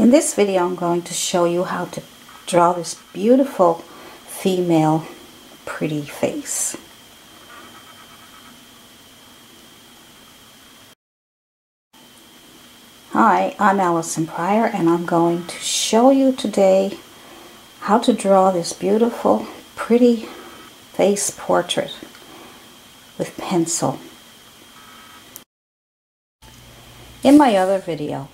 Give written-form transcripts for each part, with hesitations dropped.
In this video I'm going to show you how to draw this beautiful female pretty face. Hi, I'm Allison Pryor and I'm going to show you today how to draw this beautiful pretty face portrait with pencil. In my other video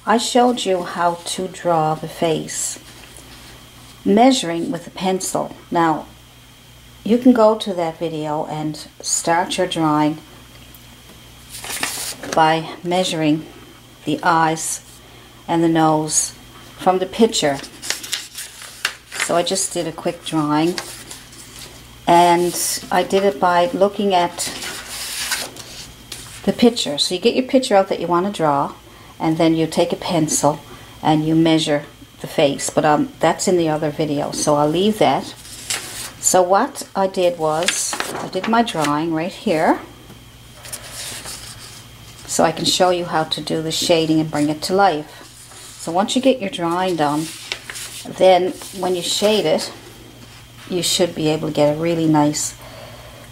I showed you how to draw the face measuring with a pencil. Now you can go to that video and start your drawing by measuring the eyes and the nose from the picture. So I just did a quick drawing and I did it by looking at the picture. So you get your picture out that you want to draw and then you take a pencil and you measure the face, but that's in the other video, so I'll leave that. So what I did was I did my drawing right here so I can show you how to do the shading and bring it to life. So once you get your drawing done, then when you shade it you should be able to get a really nice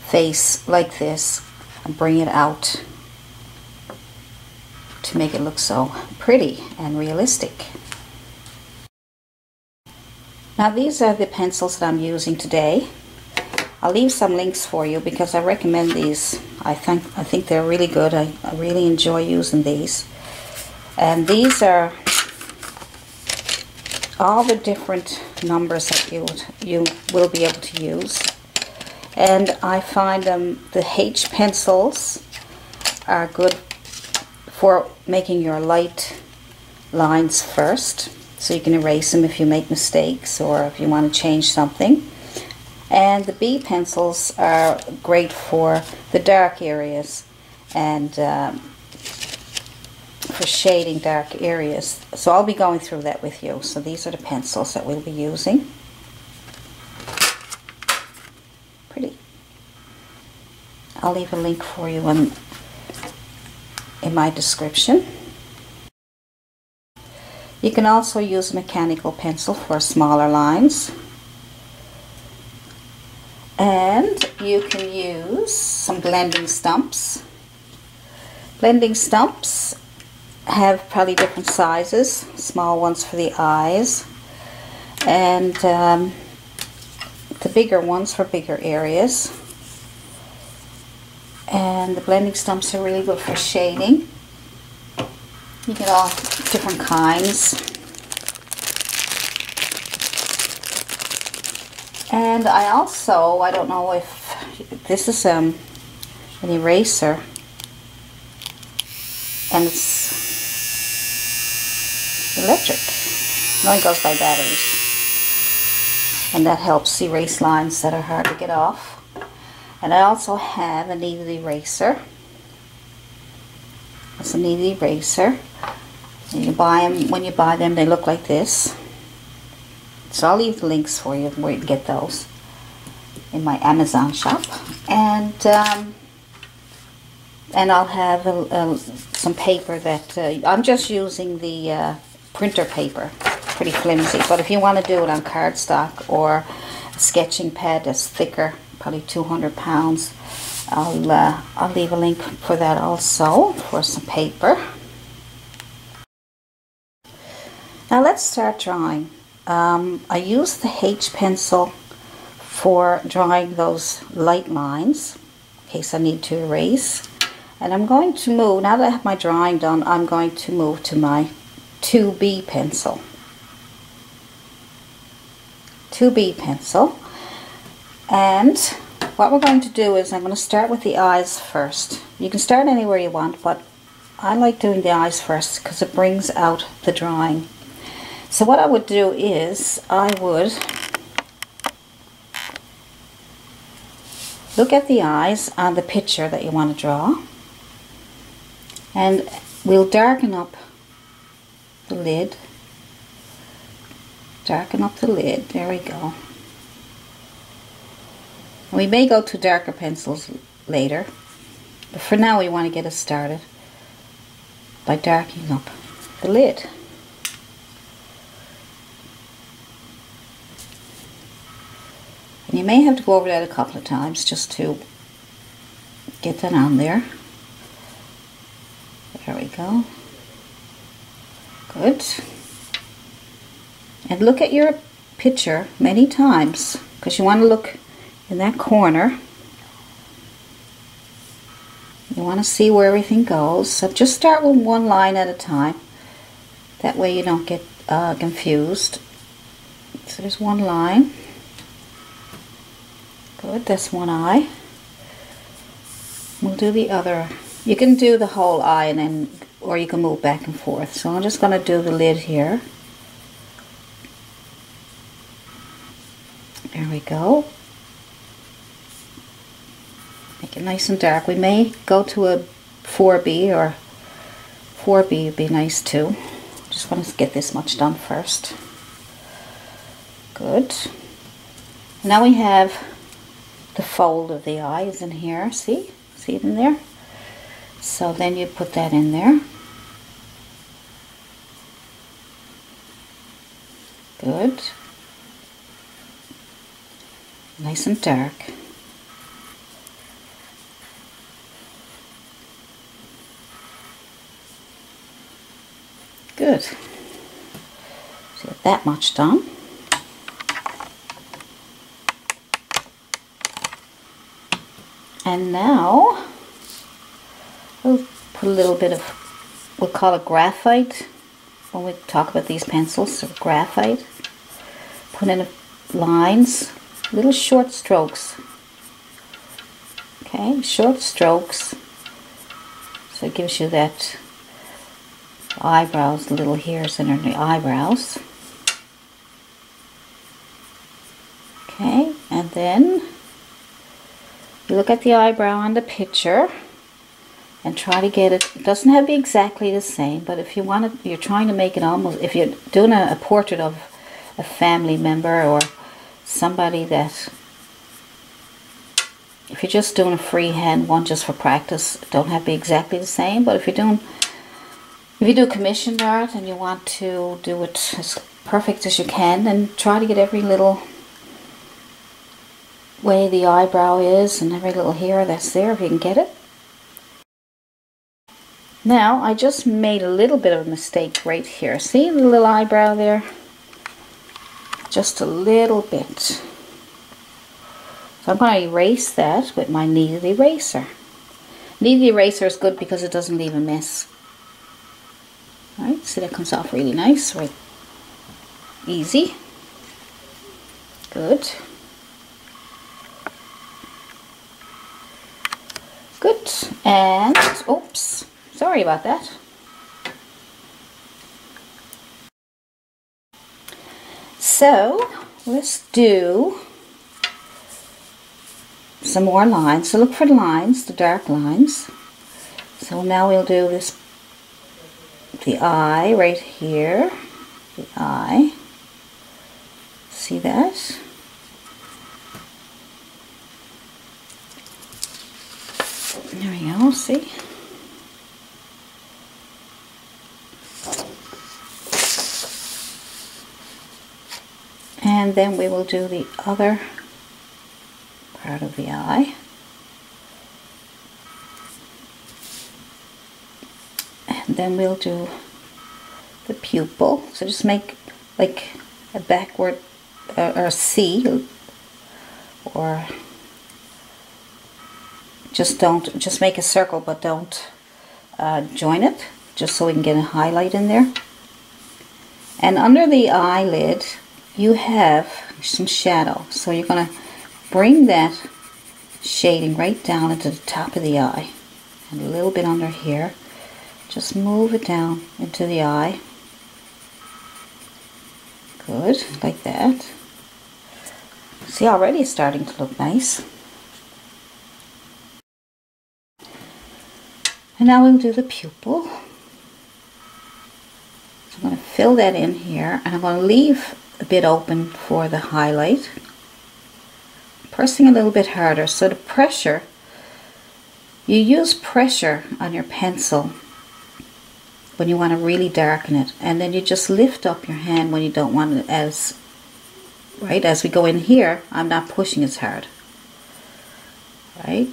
face like this and bring it out to make it look so pretty and realistic. Now these are the pencils that I'm using today. I'll leave some links for you because I recommend these. I think they're really good. I really enjoy using these. And these are all the different numbers that you will be able to use. And I find the H pencils are good for making your light lines first, so you can erase them if you make mistakes or if you want to change something. And the B pencils are great for the dark areas and for shading dark areas. So I'll be going through that with you. So these are the pencils that we'll be using. Pretty. I'll leave a link for you in my description. You can also use a mechanical pencil for smaller lines. And you can use some blending stumps. Blending stumps have probably different sizes. Small ones for the eyes and the bigger ones for bigger areas. And the blending stumps are really good for shading. You get all different kinds. And I don't know if this is an eraser, and it's electric. It only goes by batteries, and that helps erase lines that are hard to get off. And I also have a kneaded eraser. It's a kneaded eraser. And you buy them. When you buy them, they look like this. So I'll leave the links for you where you can get those in my Amazon shop. And I'll have some paper that I'm just using the printer paper, pretty flimsy. But if you want to do it on cardstock or a sketching pad that's thicker, probably 200 pounds, I'll leave a link for that also, for some paper. Now let's start drawing. I use the H pencil for drawing those light lines in case I need to erase. And I'm going to move, now that I have my drawing done, I'm going to move to my 2B pencil. 2B pencil. And what we're going to do is I'm going to start with the eyes first. You can start anywhere you want, but I like doing the eyes first because it brings out the drawing. So what I would do is I would look at the eyes on the picture that you want to draw, and we'll darken up the lid. Darken up the lid. There we go. We may go to darker pencils later, but for now we want to get us started by darkening up the lid. And you may have to go over that a couple of times just to get that on there. There we go. Good. And look at your picture many times, because you want to look in that corner. You want to see where everything goes. So just start with one line at a time. That way you don't get confused. So there's one line. Good, that's one eye. We'll do the other. You can do the whole eye, and then, or you can move back and forth. So I'm just going to do the lid here. There we go. Make it nice and dark. We may go to a 4B, or 4B would be nice too. Just want to get this much done first. Good. Now we have the fold of the eye is in here. See? See it in there? So then you put that in there. Good. Nice and dark. Good. So get that much done. And now we'll put a little bit of, we'll call it graphite when we talk about these pencils, so graphite. Put in lines, little short strokes. Okay, short strokes. So it gives you that eyebrows, the little hairs under the eyebrows. Okay, and then you look at the eyebrow on the picture and try to get it. It doesn't have to be exactly the same, but if you want to, you're trying to make it almost, if you're doing a portrait of a family member or somebody that, if you're just doing a freehand one just for practice, don't have to be exactly the same. But if you do commissioned art and you want to do it as perfect as you can, then try to get every little way the eyebrow is and every little hair that's there, if you can get it. Now I just made a little bit of a mistake right here. See the little eyebrow there? Just a little bit. So I'm going to erase that with my kneaded eraser. Kneaded eraser is good because it doesn't leave a mess. Alright, see that comes off really nice, right? Easy. Good. Good. And, oops, sorry about that. So, let's do some more lines. So look for the lines, the dark lines. So now we'll do this, the eye right here, the eye. See that? There we go, see? And then we will do the other part of the eye. And then we'll do the pupil. So just make like a backward or a C, or just make a circle, but don't join it, just so we can get a highlight in there. And under the eyelid you have some shadow, so you're going to bring that shading right down into the top of the eye and a little bit under here. Just move it down into the eye. Good, like that. See, already it's starting to look nice. And now we'll do the pupil. So I'm going to fill that in here, and I'm going to leave a bit open for the highlight. Pressing a little bit harder, so the pressure, you use pressure on your pencil when you want to really darken it, and then you just lift up your hand when you don't want it as right? As we go in here, I'm not pushing as hard, right?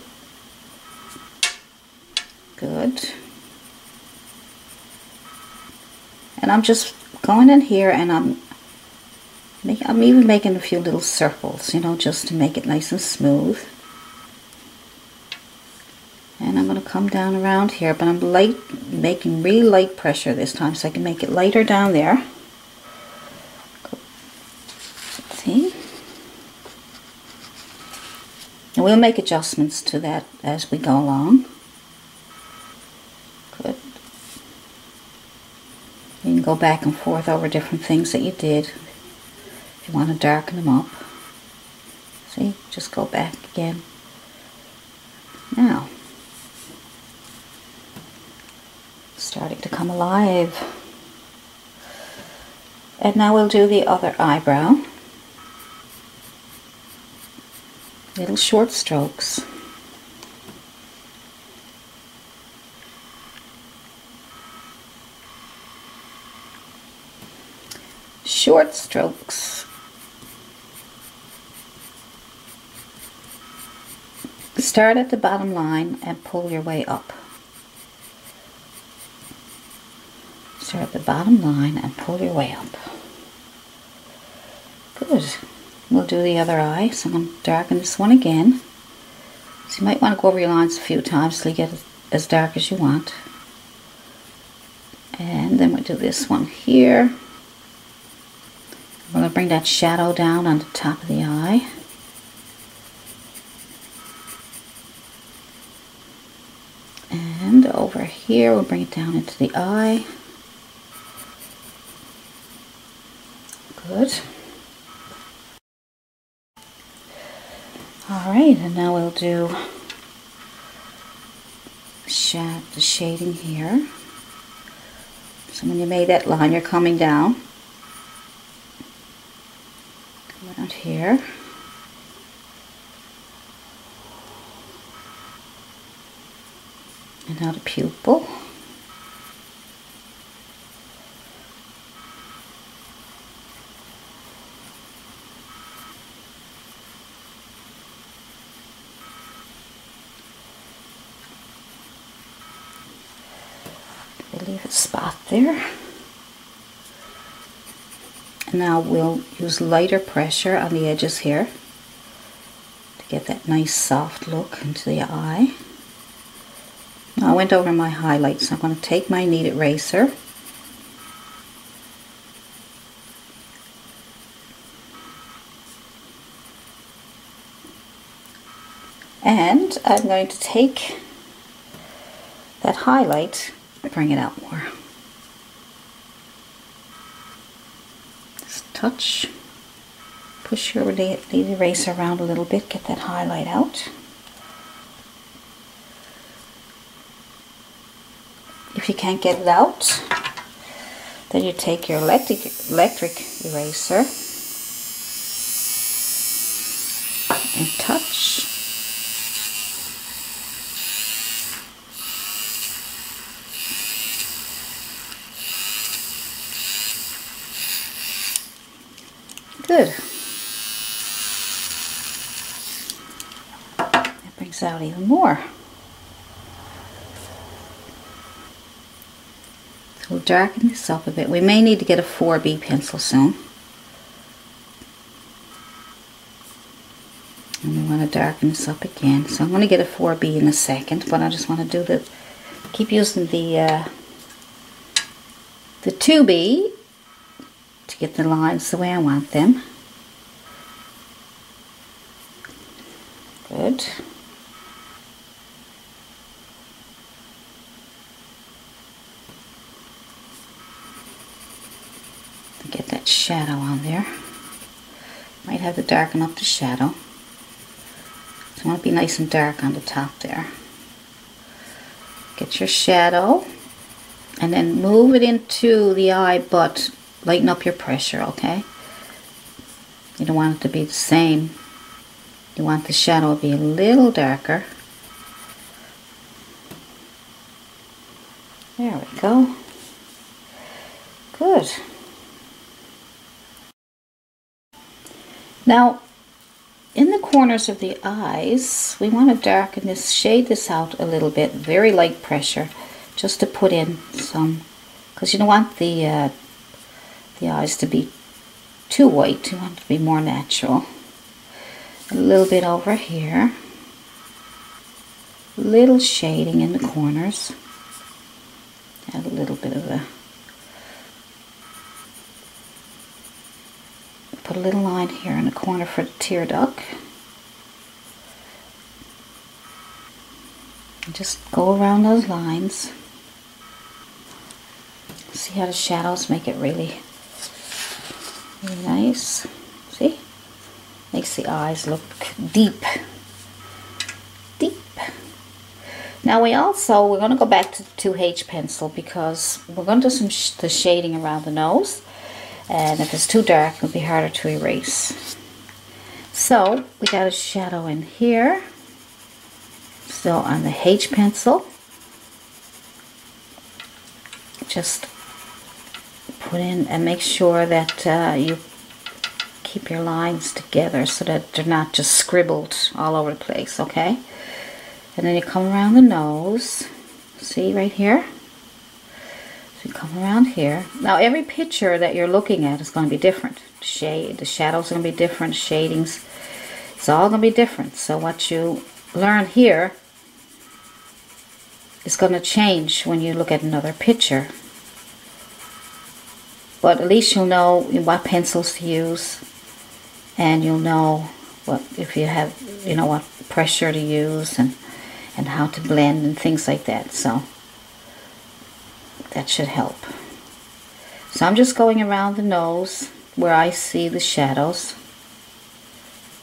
Good. And I'm just going in here, and I'm even making a few little circles, you know, just to make it nice and smooth. And I'm going to come down around here, but I'm making really light pressure this time so I can make it lighter down there. See? And we'll make adjustments to that as we go along. Good. You can go back and forth over different things that you did if you want to darken them up. See? Just go back again. Now, starting to come alive. And now we'll do the other eyebrow. Little short strokes. Short strokes. Start at the bottom line and pull your way up. Start at the bottom line and pull your way up. Good. We'll do the other eye. So I'm going to darken this one again. So you might want to go over your lines a few times till you get as dark as you want. And then we'll do this one here. We're going to bring that shadow down on the top of the eye. And over here we'll bring it down into the eye. Good. Alright, and now we'll do the shading here. So when you made that line, you're coming down. Come around here. And now the pupil. Leave a spot there. And now we'll use lighter pressure on the edges here to get that nice soft look into the eye. Now I went over my highlights, so I'm going to take my knead eraser and I'm going to take that highlight, bring it out more. Just touch, push your knead eraser around a little bit, get that highlight out. If you can't get it out, then you take your electric eraser and touch. Good. That brings out even more. So we'll darken this up a bit. We may need to get a 4B pencil soon. And we want to darken this up again. So I'm going to get a 4B in a second, but I just want to do keep using the 2B to get the lines the way I want them. Good. Get that shadow on there. Might have to darken up the shadow. So I want to be nice and dark on the top there. Get your shadow and then move it into the eye, but lighten up your pressure, okay? You don't want it to be the same. You want the shadow to be a little darker. There we go. Good. Now, in the corners of the eyes, we want to darken this, shade this out a little bit, very light pressure, just to put in some, because you don't want the eyes to be too white, you want it to be more natural. A little bit over here, little shading in the corners, add a little bit of a, put a little line here in the corner for the tear duct. And just go around those lines. See how the shadows make it really, really nice. See? Makes the eyes look deep. Deep. Now we're going to go back to 2H pencil because we're going to do the shading around the nose. And if it's too dark, it'll be harder to erase. So, we got a shadow in here. So, on the H pencil, just put in and make sure that you keep your lines together so that they're not just scribbled all over the place, okay? And then you come around the nose. See right here? So you come around here. Now every picture that you're looking at is going to be different. The shadows are going to be different, shadings. It's all going to be different. So what you learn here is going to change when you look at another picture. But at least you'll know what pencils to use, and you'll know what, if you have, you know, what pressure to use and how to blend and things like that. So that should help. So I'm just going around the nose where I see the shadows.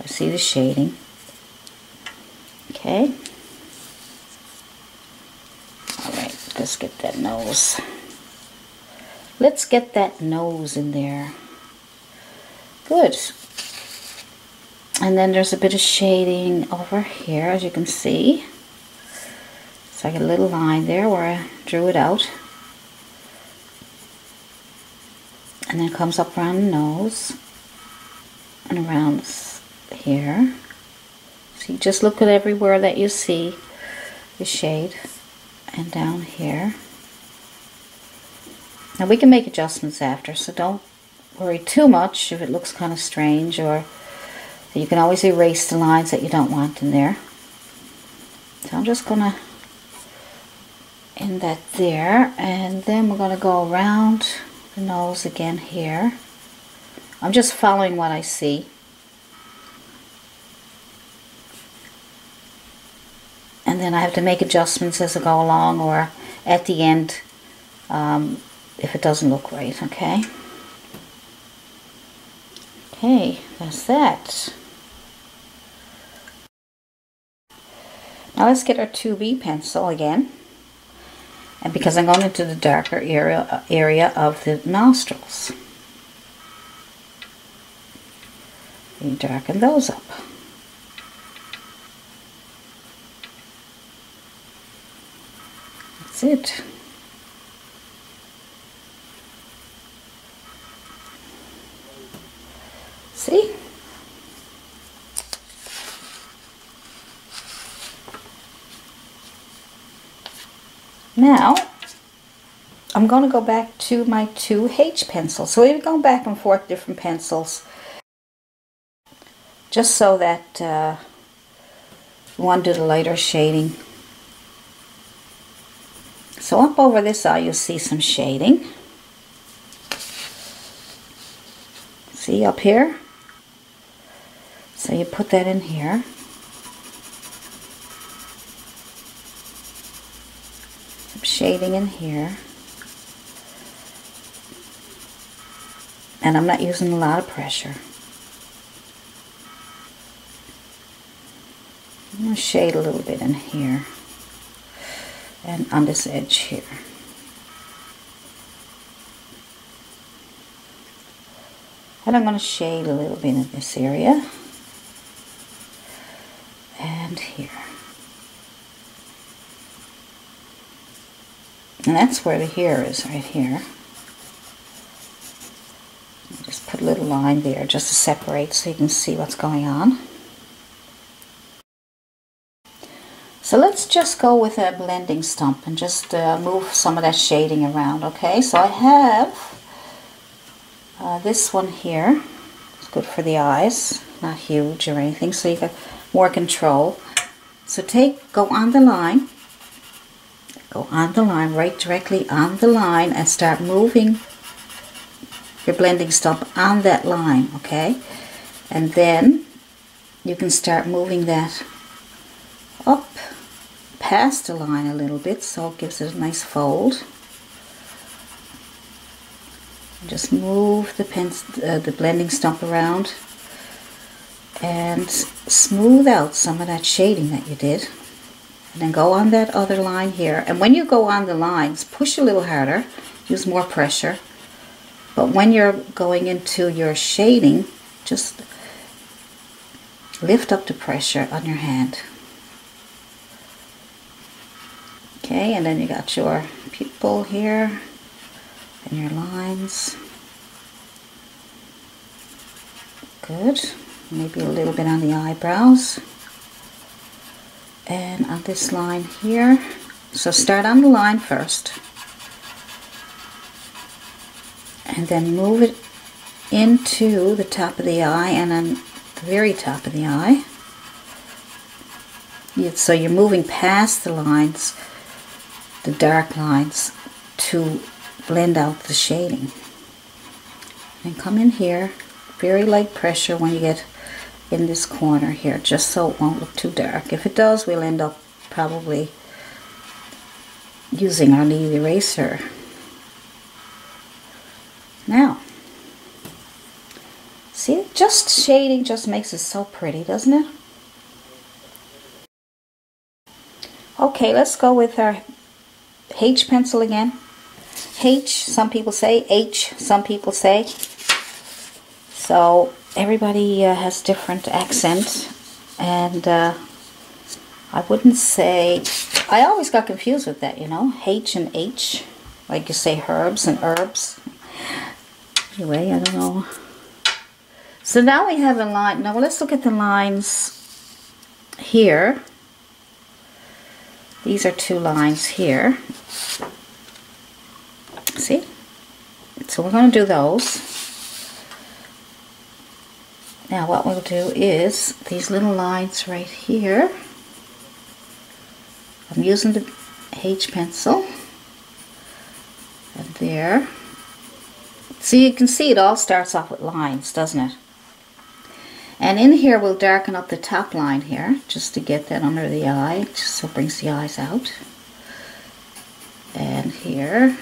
I see the shading. Okay. Alright, let's get that nose. Let's get that nose in there. Good. And then there's a bit of shading over here, as you can see. So I get a little line there where I drew it out. And then it comes up around the nose and around here. So you just look at everywhere that you see the shade, and down here. Now we can make adjustments after, so don't worry too much if it looks kind of strange, or you can always erase the lines that you don't want in there. So I'm just going to end that there, and then we're going to go around the nose again here. I'm just following what I see. And then I have to make adjustments as I go along, or at the end if it doesn't look right, okay? Okay, that's that. Now let's get our 2B pencil again. And because I'm going into the darker area of the nostrils. You darken those up. That's it. See? Now, I'm going to go back to my 2H pencil. So we've gone back and forth different pencils, just so that we want to do the lighter shading. So up over this eye, you'll see some shading. See up here? So you put that in here. Some shading in here. And I'm not using a lot of pressure. I'm going to shade a little bit in here. And on this edge here. And I'm going to shade a little bit in this area. And here. And that's where the hair is, right here. Just put a little line there just to separate so you can see what's going on. So let's just go with a blending stump and just move some of that shading around, okay? So I have this one here. It's good for the eyes, not huge or anything, so you got more control. So go on the line, right directly on the line, and start moving your blending stump on that line, okay? And then you can start moving that up past the line a little bit so it gives it a nice fold. Just move the blending stump around and smooth out some of that shading that you did. And then go on that other line here. And when you go on the lines, push a little harder, use more pressure. But when you're going into your shading, just lift up the pressure on your hand. Okay, and then you got your pupil here and your lines. Good. Maybe a little bit on the eyebrows. And on this line here. So start on the line first. And then move it into the top of the eye and on the very top of the eye. So you're moving past the lines, the dark lines, to blend out the shading. And come in here, very light pressure when you get in this corner here, just so it won't look too dark. If it does, we'll end up probably using our lead eraser. Now, see, just shading just makes it so pretty, doesn't it? Okay, let's go with our H pencil again. H, some people say. H, some people say. So everybody has different accent, and I wouldn't say, I always got confused with that, you know, H and H, like you say herbs and herbs. Anyway, I don't know. So now we have a line. Now let's look at the lines here. These are two lines here. See? So we're going to do those. Now what we'll do is these little lines right here. I'm using the H pencil. And there. So you can see it all starts off with lines, doesn't it? And in here we'll darken up the top line here, just to get that under the eye, just so it brings the eyes out. And here.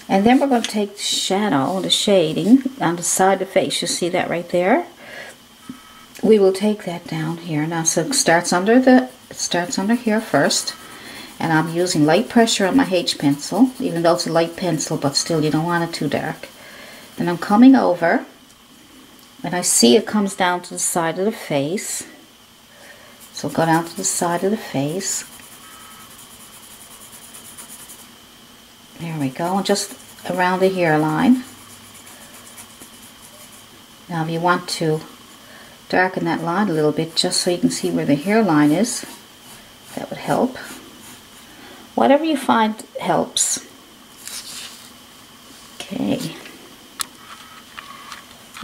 And then we're going to take the shadow, the shading, on the side of the face. You see that right there? We will take that down here. Now, so it starts under here first. And I'm using light pressure on my H pencil, even though it's a light pencil, but still you don't want it too dark. Then I'm coming over, and I see it comes down to the side of the face. So go down to the side of the face. There we go, and just around the hairline. Now if you want to darken that line a little bit, just so you can see where the hairline is, that would help. Whatever you find helps. Okay.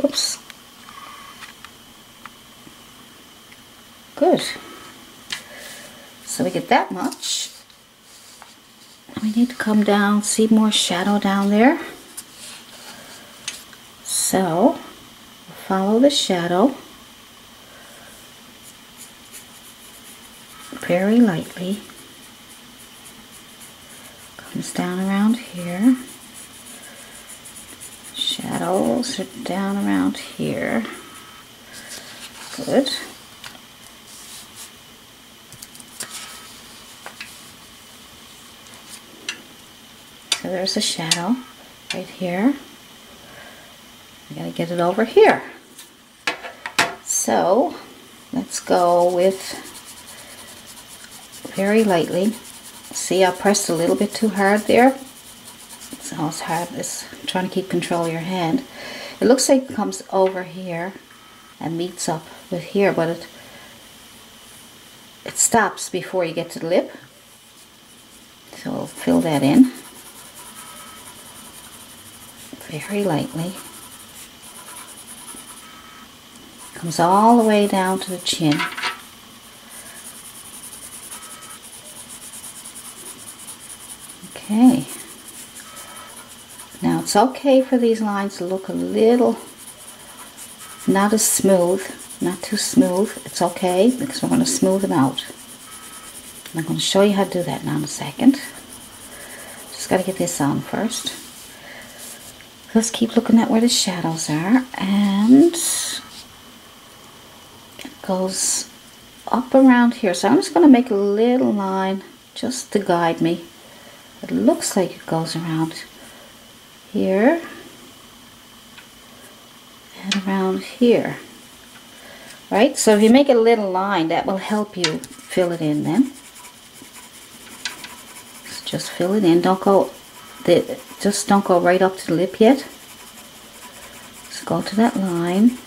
Oops. Good. So we get that much. We need to come down, see more shadow down there. So, follow the shadow very lightly. Comes down around here. Shadows are down around here. Good. So there's a shadow right here. I gotta get it over here. So let's go with very lightly. See, I pressed a little bit too hard there. So it's hard, it's trying to keep control of your hand. It looks like it comes over here and meets up with here, but it stops before you get to the lip. So we'll fill that in very lightly. Comes all the way down to the chin. Okay. Now it's okay for these lines to look a little not as smooth, not too smooth. It's okay because we're going to smooth them out. And I'm going to show you how to do that now in a second. Just got to get this on first. Let's keep looking at where the shadows are, and it goes up around here. So I'm just going to make a little line just to guide me. It looks like it goes around here and around here. Right? So if you make a little line, that will help you fill it in then. Just fill it in. Just don't go right up to the lip yet. Just go to that line.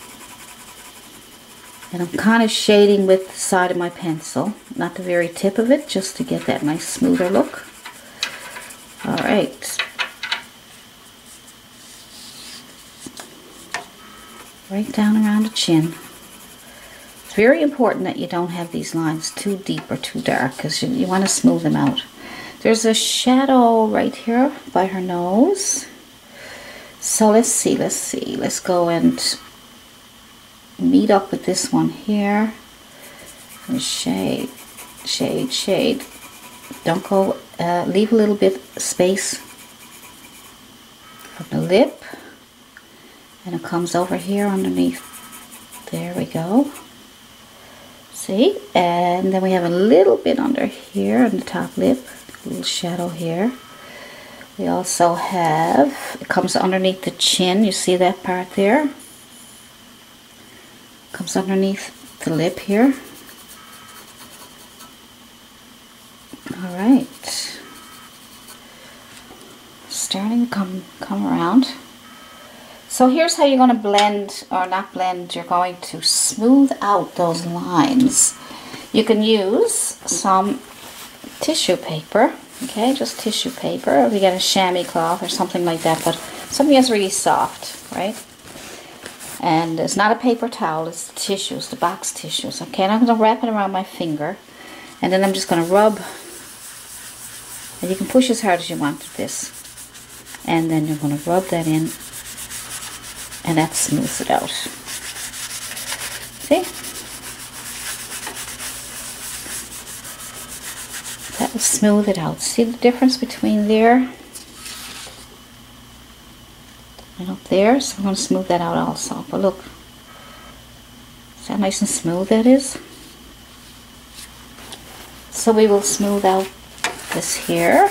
And I'm kind of shading with the side of my pencil, not the very tip of it, just to get that nice smoother look. Alright. Right down around the chin. It's very important that you don't have these lines too deep or too dark, because you want to smooth them out. There's a shadow right here by her nose. So let's see. Let's go and meet up with this one here. And shade. Don't go, leave a little bit space from the lip. And it comes over here underneath. There we go. See? And then we have a little bit under here on the top lip. A little shadow here. We also have, it comes underneath the chin. You see that part there? Comes underneath the lip here. Alright. Starting to come around. So here's how you're going to blend, or not blend, you're going to smooth out those lines. You can use some tissue paper, okay, just tissue paper, if you get a chamois cloth or something like that, but something that's really soft, right? And it's not a paper towel, it's the tissues, the box tissues, okay? And I'm going to wrap it around my finger, and then I'm just going to rub, and you can push as hard as you want with this, and then you're going to rub that in, and that smooths it out. See? That will smooth it out. See the difference between there and up there? So I'm going to smooth that out also. But look, see how nice and smooth that is? So we will smooth out this here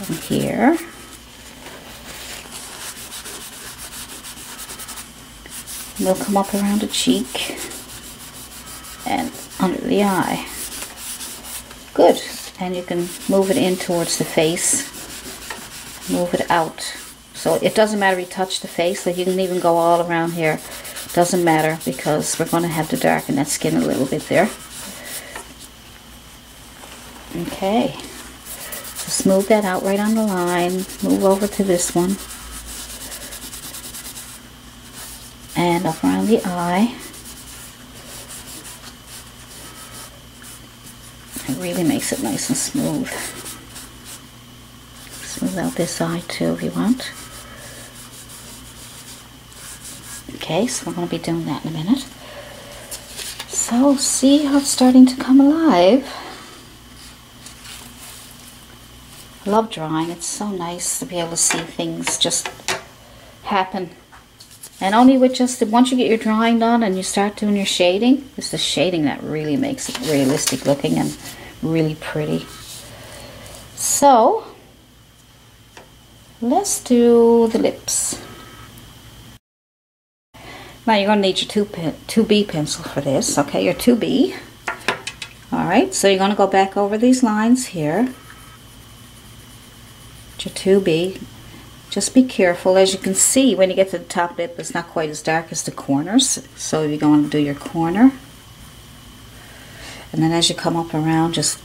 and here. And they'll come up around the cheek and under the eye. Good. And you can move it in towards the face. Move it out. So it doesn't matter if you touch the face, like you can even go all around here. Doesn't matter, because we're going to have to darken that skin a little bit there. Okay. So smooth that out right on the line. Move over to this one. And up around the eye. It really makes it nice and smooth. Smooth out this eye too if you want. Okay, so we're going to be doing that in a minute. So see how it's starting to come alive. I love drawing. It's so nice to be able to see things just happen. And only with just, once you get your drawing done and you start doing your shading, it's the shading that really makes it realistic looking and really pretty. So, let's do the lips. Now you're going to need your 2B pencil for this, okay, your 2B. Alright, so you're going to go back over these lines here. your 2B. Just be careful. As you can see, when you get to the top lip, it's not quite as dark as the corners. So you're going to do your corner. And then as you come up around, just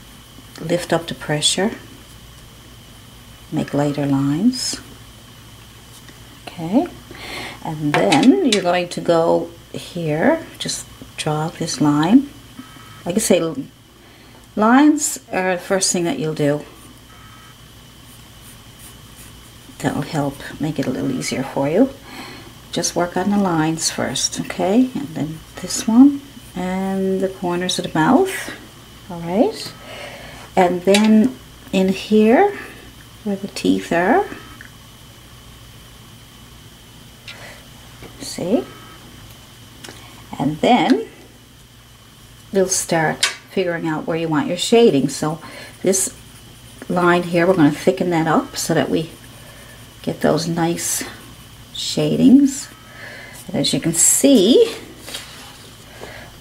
lift up the pressure. Make lighter lines. Okay. And then you're going to go here. Just draw this line. Like I say, lines are the first thing that you'll do. That'll help make it a little easier for you. Just work on the lines first, okay? And then this one and the corners of the mouth. Alright. And then in here where the teeth are, see? And then we'll start figuring out where you want your shading. So this line here, we're going to thicken that up so that we get those nice shadings. And as you can see,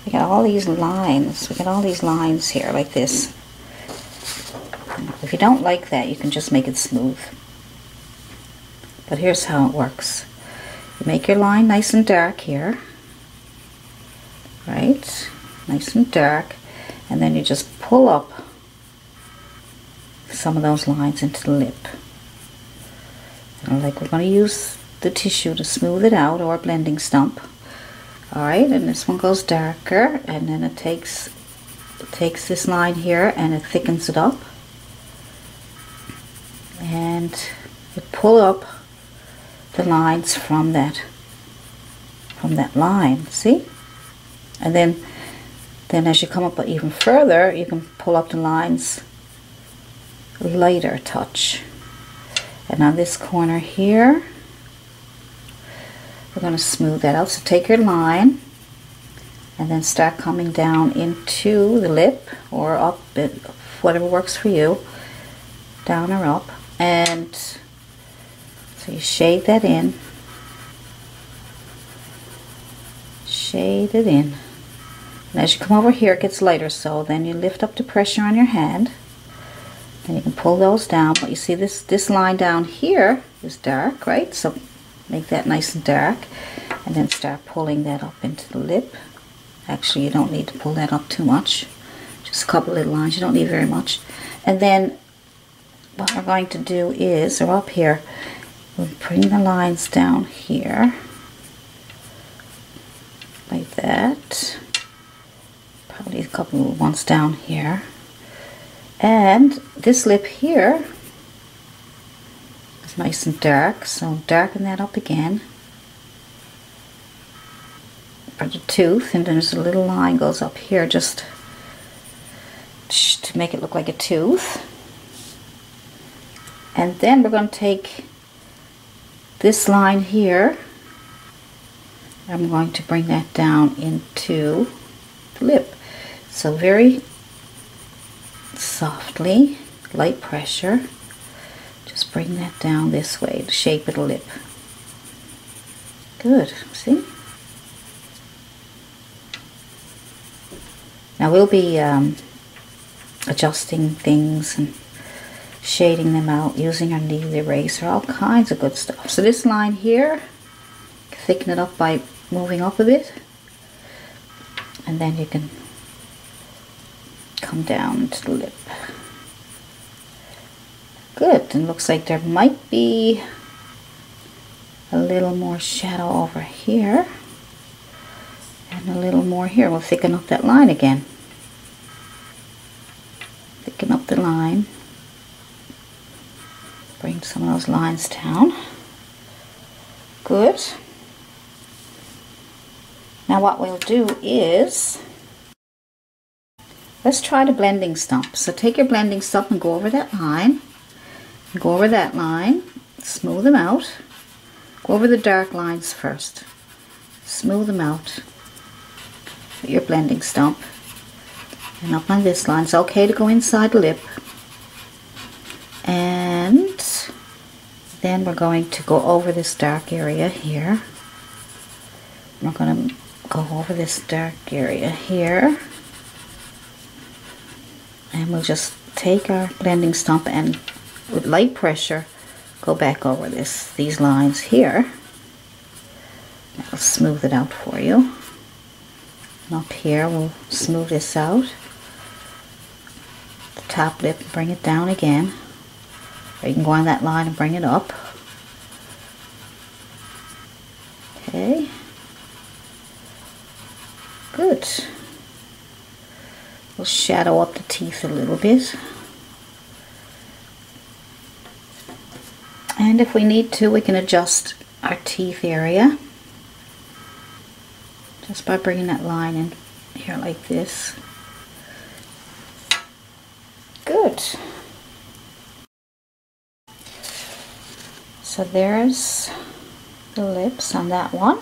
we got all these lines. We got all these lines here like this. If you don't like that, you can just make it smooth. But here's how it works. You make your line nice and dark here. Right? Nice and dark. And then you just pull up some of those lines into the lip. And like we're going to use the tissue to smooth it out, or a blending stump. Alright, and this one goes darker, and then it takes this line here and it thickens it up. And you pull up the lines from that line, see? And then as you come up even further, you can pull up the lines a lighter touch. And on this corner here, we're going to smooth that out. So take your line and then start coming down into the lip, or up, whatever works for you, down or up. And so you shade that in. Shade it in. And as you come over here, it gets lighter, so then you lift up the pressure on your hand. And you can pull those down, but you see this line down here is dark, right? So make that nice and dark, and then start pulling that up into the lip. Actually, you don't need to pull that up too much. Just a couple little lines, you don't need very much. And then what we're going to do is, or up here, we'll bring the lines down here, like that. Probably a couple of ones down here. And this lip here is nice and dark, so darken that up again for the tooth, and then there's a little line goes up here just to make it look like a tooth. And then we're going to take this line here, I'm going to bring that down into the lip. So very softly, light pressure, just bring that down this way, the shape of the lip. Good, see? Now we'll be adjusting things and shading them out using our needle eraser, all kinds of good stuff. So this line here, thicken it up by moving up a bit, and then you can come down to the lip. Good, and looks like there might be a little more shadow over here and a little more here. We'll thicken up that line again. Thicken up the line. Bring some of those lines down. Good. Now what we'll do is, let's try the blending stump. So take your blending stump and go over that line. Go over that line. Smooth them out. Go over the dark lines first. Smooth them out with your blending stump. And up on this line. It's okay to go inside the lip. And then we're going to go over this dark area here. We're going to go over this dark area here. And we'll just take our blending stump and with light pressure go back over these lines here. I'll smooth it out for you. And up here we'll smooth this out. The top lip, bring it down again. Or you can go on that line and bring it up. Okay. Good. We'll shadow up the teeth a little bit. And if we need to, we can adjust our teeth area just by bringing that line in here like this. Good. So there's the lips on that one.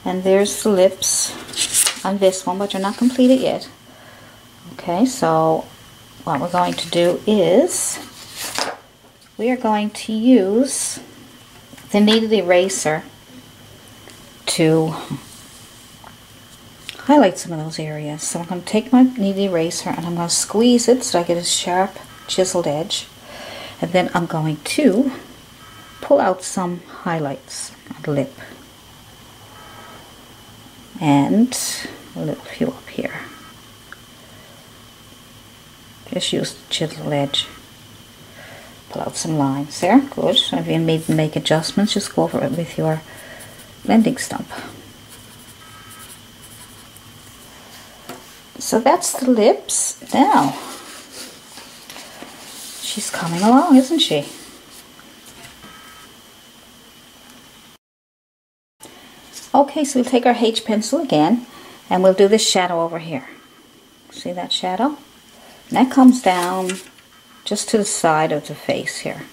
And there's the lips on this one, but you're not completed yet. Okay, so what we're going to do is we are going to use the kneaded eraser to highlight some of those areas. So I'm going to take my kneaded eraser and I'm going to squeeze it so I get a sharp chiseled edge. And then I'm going to pull out some highlights on the lip. And a little few up here. Just use the chisel edge. Pull out some lines there. Good. If you need to make adjustments, just go over it with your blending stump. So that's the lips. Now, she's coming along, isn't she? Okay, so we'll take our H pencil again and we'll do this shadow over here. See that shadow? And that comes down just to the side of the face here.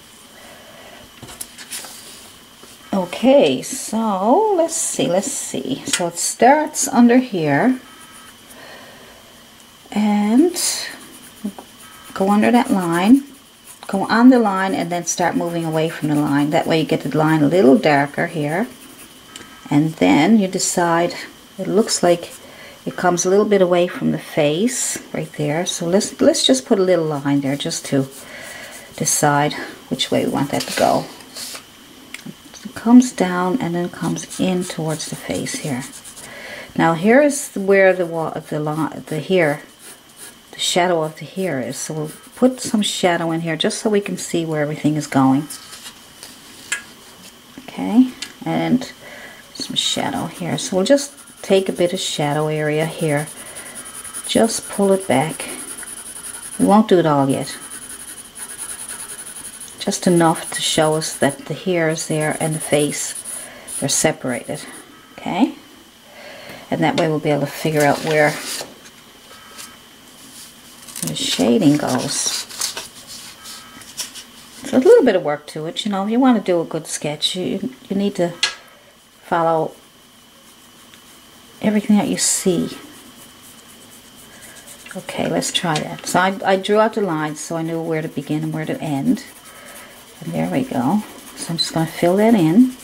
Okay, so let's see. So it starts under here and go under that line, go on the line and then start moving away from the line. That way you get the line a little darker here. And then you decide, it looks like it comes a little bit away from the face right there. So let's just put a little line there just to decide which way we want that to go. It comes down and then comes in towards the face here. Now here is where the shadow of the hair is. So we'll put some shadow in here just so we can see where everything is going. Okay, and some shadow here. So we'll just take a bit of shadow area here. Just pull it back. We won't do it all yet. Just enough to show us that the hair is there and the face, they're separated. Okay? And that way we'll be able to figure out where the shading goes. So a little bit of work to it, you know. If you want to do a good sketch, you need to follow everything that you see. Okay, let's try that. So I drew out the lines so I knew where to begin and where to end. And there we go. So I'm just going to fill that in.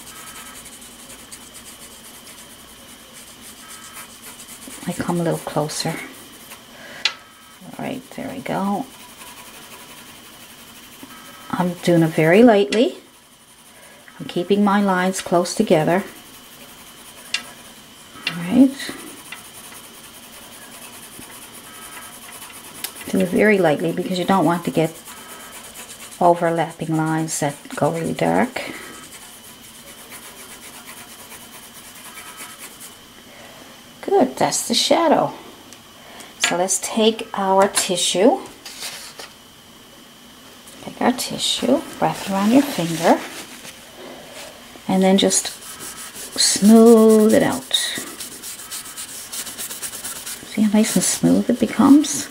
I come a little closer. Alright, there we go. I'm doing it very lightly. I'm keeping my lines close together. Alright. Do it very lightly because you don't want to get overlapping lines that go really dark. Good, that's the shadow. So let's take our tissue. Take our tissue, wrap it around your finger, and then just smooth it out. See how nice and smooth it becomes?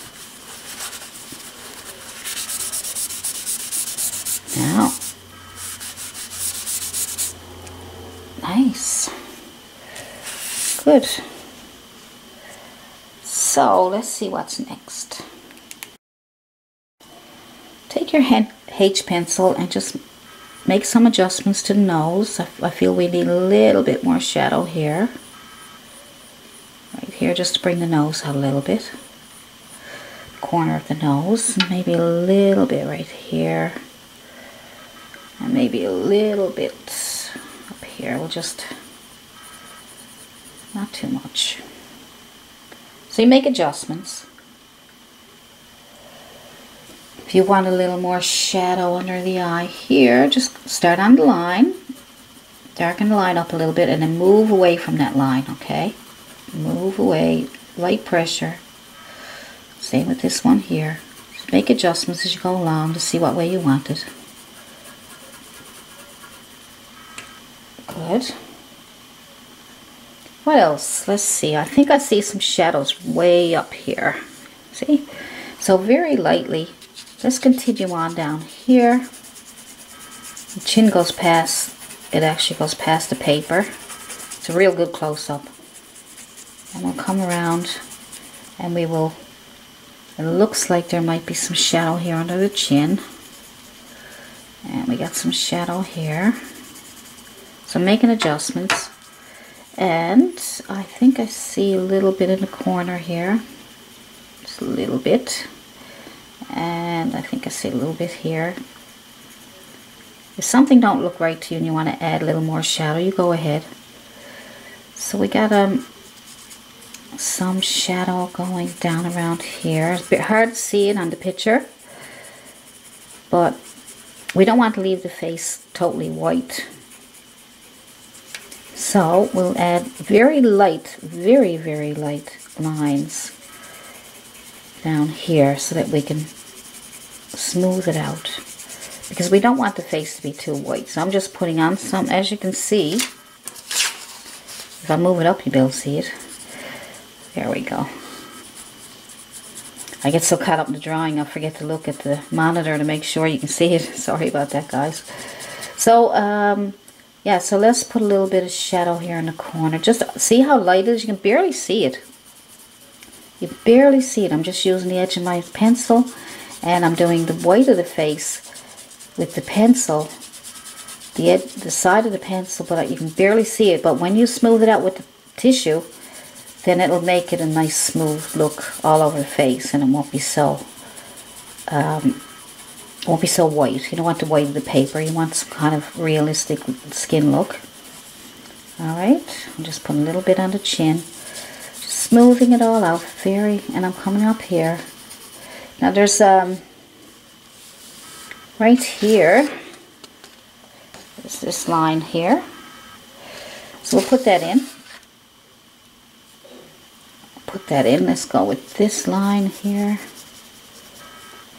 Now, nice. Good. So let's see what's next. Take your H pencil and just make some adjustments to the nose. I feel we need a little bit more shadow here. Right here, just to bring the nose out a little bit. Corner of the nose, maybe a little bit right here. And maybe a little bit up here. We'll just, not too much. So you make adjustments. If you want a little more shadow under the eye here, just start on the line, darken the line up a little bit, and then move away from that line, okay? Move away, light pressure. Same with this one here. So make adjustments as you go along to see what way you want it. Good. What else? Let's see. I think I see some shadows way up here. See? So very lightly. Let's continue on down here. The chin goes past, it actually goes past the paper. It's a real good close-up. And we'll come around and we will, it looks like there might be some shadow here under the chin. And we got some shadow here. So I'm making adjustments. And I think I see a little bit in the corner here. Just a little bit. And I think I see a little bit here. If something don't look right to you and you want to add a little more shadow, you go ahead. So we got some shadow going down around here. It's a bit hard to see it on the picture, but we don't want to leave the face totally white. So we'll add very light, very, very light lines down here so that we can smooth it out, because we don't want the face to be too white. So I'm just putting on some, as you can see, if I move it up you'll be able to see it. There we go. I get so caught up in the drawing I forget to look at the monitor to make sure you can see it. Sorry about that, guys. So yeah, so let's put a little bit of shadow here in the corner. Just see how light it is. You can barely see it. You barely see it. I'm just using the edge of my pencil and I'm doing the white of the face with the pencil, the side of the pencil, but you can barely see it. But when you smooth it out with the tissue, then it'll make it a nice smooth look all over the face, and it won't be so white. You don't want the white of the paper. You want some kind of realistic skin look. Alright, I'm just putting a little bit on the chin. Smoothing it all out and I'm coming up here. Now there's right here, there's this line here. So we'll put that in. Put that in. Let's go with this line here.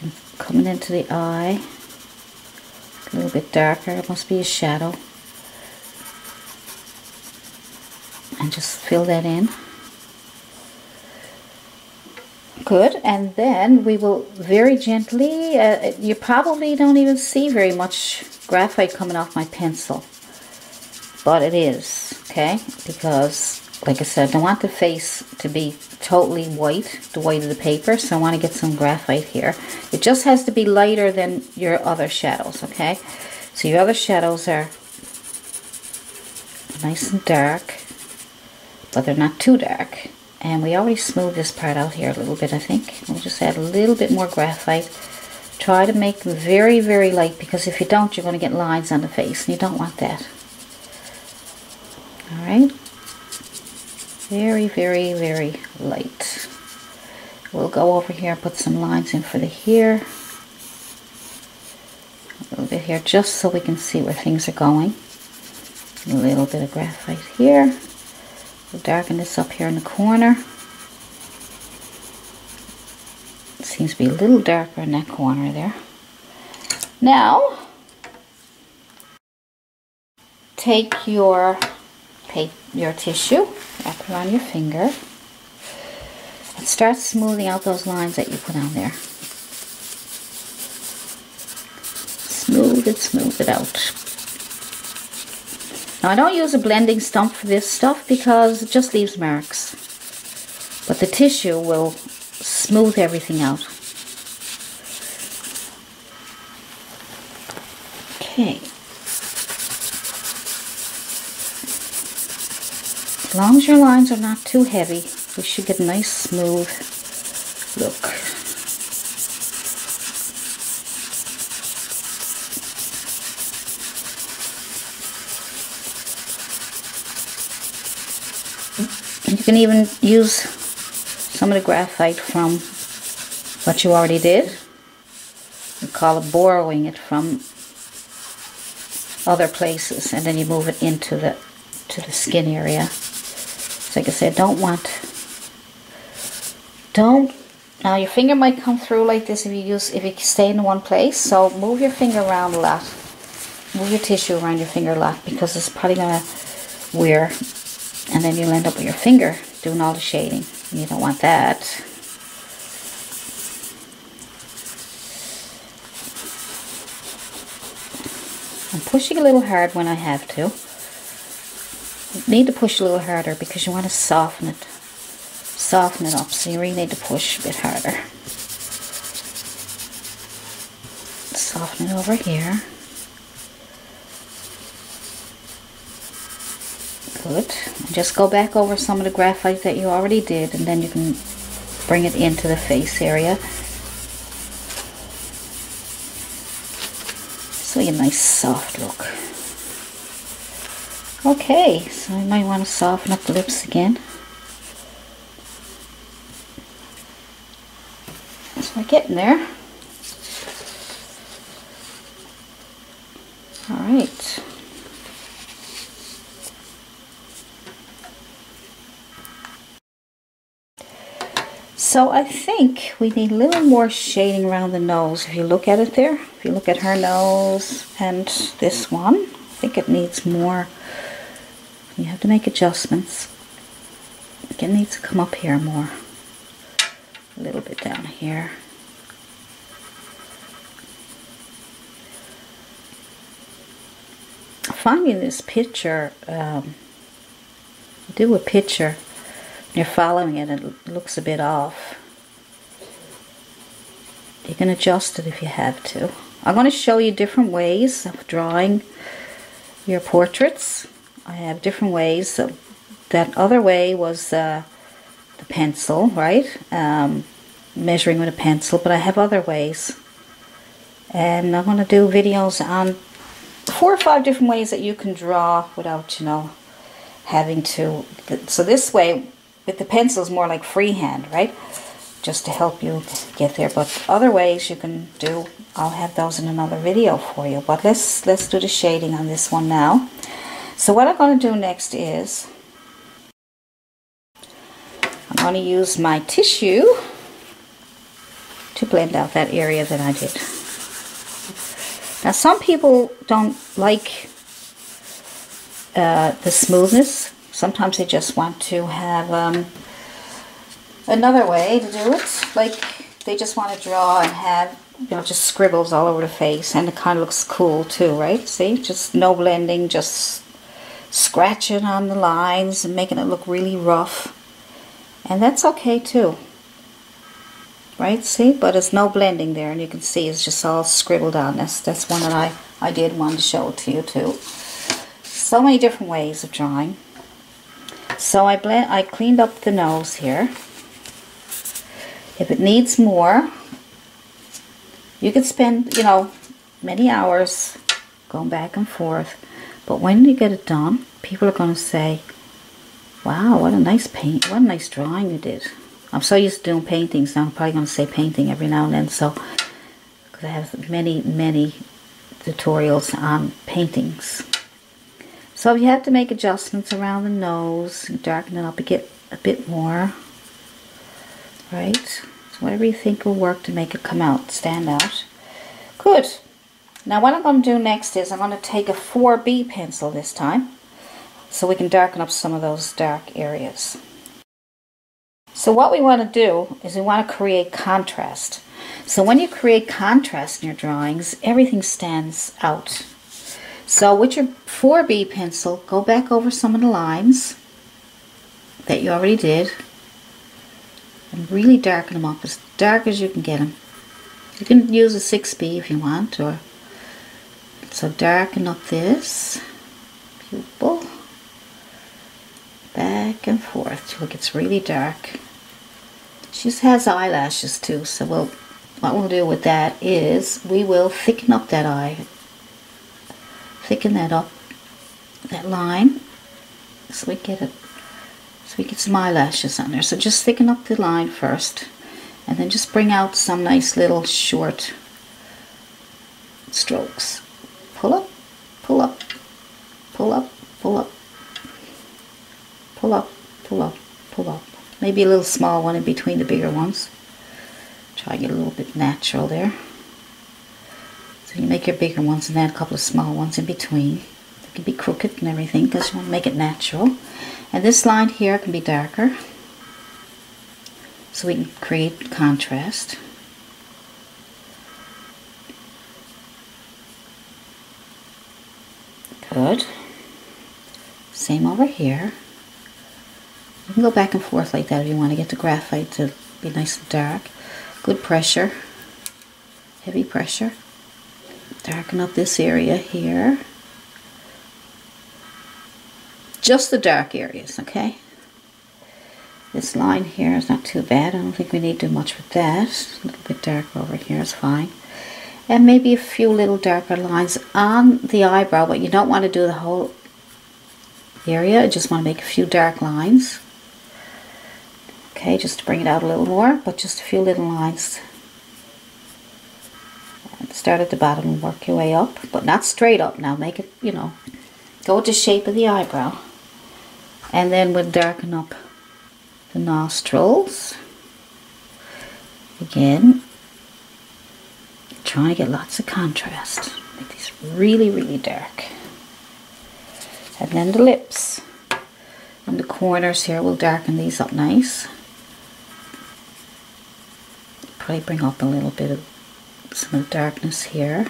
And coming into the eye. A little bit darker. It must be a shadow. And just fill that in. Good, and then we will very gently, you probably don't even see very much graphite coming off my pencil, but it is, okay, because like I said, I don't want the face to be totally white, the white of the paper, so I want to get some graphite here. It just has to be lighter than your other shadows, okay? So your other shadows are nice and dark, but they're not too dark. And we already smoothed this part out here a little bit, I think. We'll just add a little bit more graphite. Try to make them very, very light, because if you don't, you're going to get lines on the face, and you don't want that. Alright. Very, very, very light. We'll go over here and put some lines in for the here. A little bit here, just so we can see where things are going. A little bit of graphite here. We'll darken this up here in the corner. It seems to be a little darker in that corner there. Now, take your tissue, wrap it around your finger, and start smoothing out those lines that you put on there. Smooth it out. Now I don't use a blending stump for this stuff because it just leaves marks, but the tissue will smooth everything out. Okay. As long as your lines are not too heavy, we should get a nice smooth look. You can even use some of the graphite from what you already did. We call it borrowing it from other places, and then you move it into the skin area. So like I said, now your finger might come through like this if you stay in one place. So move your finger around a lot. Move your tissue around your finger a lot, because it's probably gonna wear, and then you'll end up with your finger doing all the shading. And you don't want that. I'm pushing a little hard when I have to. You need to push a little harder because you want to soften it up. So you really need to push a bit harder. Soften it over here. Good. And just go back over some of the graphite that you already did, and then you can bring it into the face area. So you get a nice soft look. Okay, so you might want to soften up the lips again. So we're getting there. Alright. So I think we need a little more shading around the nose. If you look at it there, if you look at her nose and this one, I think it needs more. You have to make adjustments. It needs to come up here more. A little bit down here. Finding this picture, do a picture. You're following it, it looks a bit off. You can adjust it if you have to. I'm going to show you different ways of drawing your portraits. I have different ways. That other way was the pencil, right? Measuring with a pencil, but I have other ways. And I'm going to do videos on 4 or 5 different ways that you can draw without, you know, having to. So this way, with the pencil is more like freehand, right? Just to help you get there. But other ways you can do, I'll have those in another video for you. But let's do the shading on this one now. So what I'm going to do next is I'm going to use my tissue to blend out that area that I did. Now some people don't like the smoothness. Sometimes they just want to have another way to do it. Like they just want to draw and have, you know, just scribbles all over the face, and it kind of looks cool too, right? See, just no blending, just scratching on the lines and making it look really rough. And that's okay too, right? See, but it's no blending there, and you can see it's just all scribbled on. That's one that I did want to show it to you too. So many different ways of drawing. So I cleaned up the nose here. If it needs more, you could spend, you know, many hours going back and forth. But when you get it done, people are going to say, wow, what a nice what a nice drawing you did. I'm so used to doing paintings now, I'm probably going to say painting every now and then. So, because I have many tutorials on paintings. So if you have to make adjustments around the nose and darken it up and get a bit more, right? So whatever you think will work to make it come out, stand out. Good. Now what I'm going to do next is I'm going to take a 4B pencil this time, so we can darken up some of those dark areas. So what we want to do is we want to create contrast. So when you create contrast in your drawings, everything stands out. So with your 4B pencil, go back over some of the lines that you already did and really darken them up as dark as you can get them. You can use a 6B if you want, or so darken up this pupil back and forth till it gets really dark. She has eyelashes too, so what we'll do with that is we will thicken up that eye. Thicken that up, that line, so we get it. So we get some eyelashes on there. So just thicken up the line first, and then just bring out some nice little short strokes. Pull up, pull up, pull up, pull up, pull up, pull up, pull up. Maybe a little small one in between the bigger ones. Try to get a little bit natural there. So you make your bigger ones and then a couple of small ones in between. They can be crooked and everything because you want to make it natural. And this line here can be darker, so we can create contrast. Good. Same over here. You can go back and forth like that if you want to get the graphite to be nice and dark. Good pressure, heavy pressure. Darken up this area here. Just the dark areas, okay? This line here is not too bad. I don't think we need to do much with that. A little bit darker over here is fine. And maybe a few little darker lines on the eyebrow, but you don't want to do the whole area. You just want to make a few dark lines. Okay, just to bring it out a little more, but just a few little lines. And start at the bottom and work your way up, but not straight up now. Make it, you know, go with the shape of the eyebrow. And then we'll darken up the nostrils. Again, trying to get lots of contrast. Make these really, really dark. And then the lips. And the corners here, we'll darken these up nice. Probably bring up a little bit of some of the darkness here.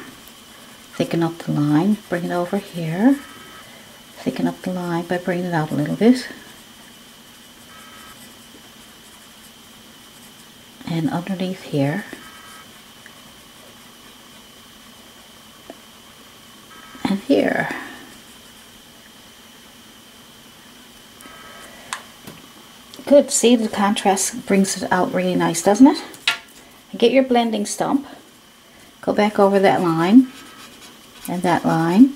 Thicken up the line, bring it over here. Thicken up the line by bringing it out a little bit. And underneath here. And here. Good, see the contrast brings it out really nice, doesn't it? And get your blending stump. Go back over that line and that line.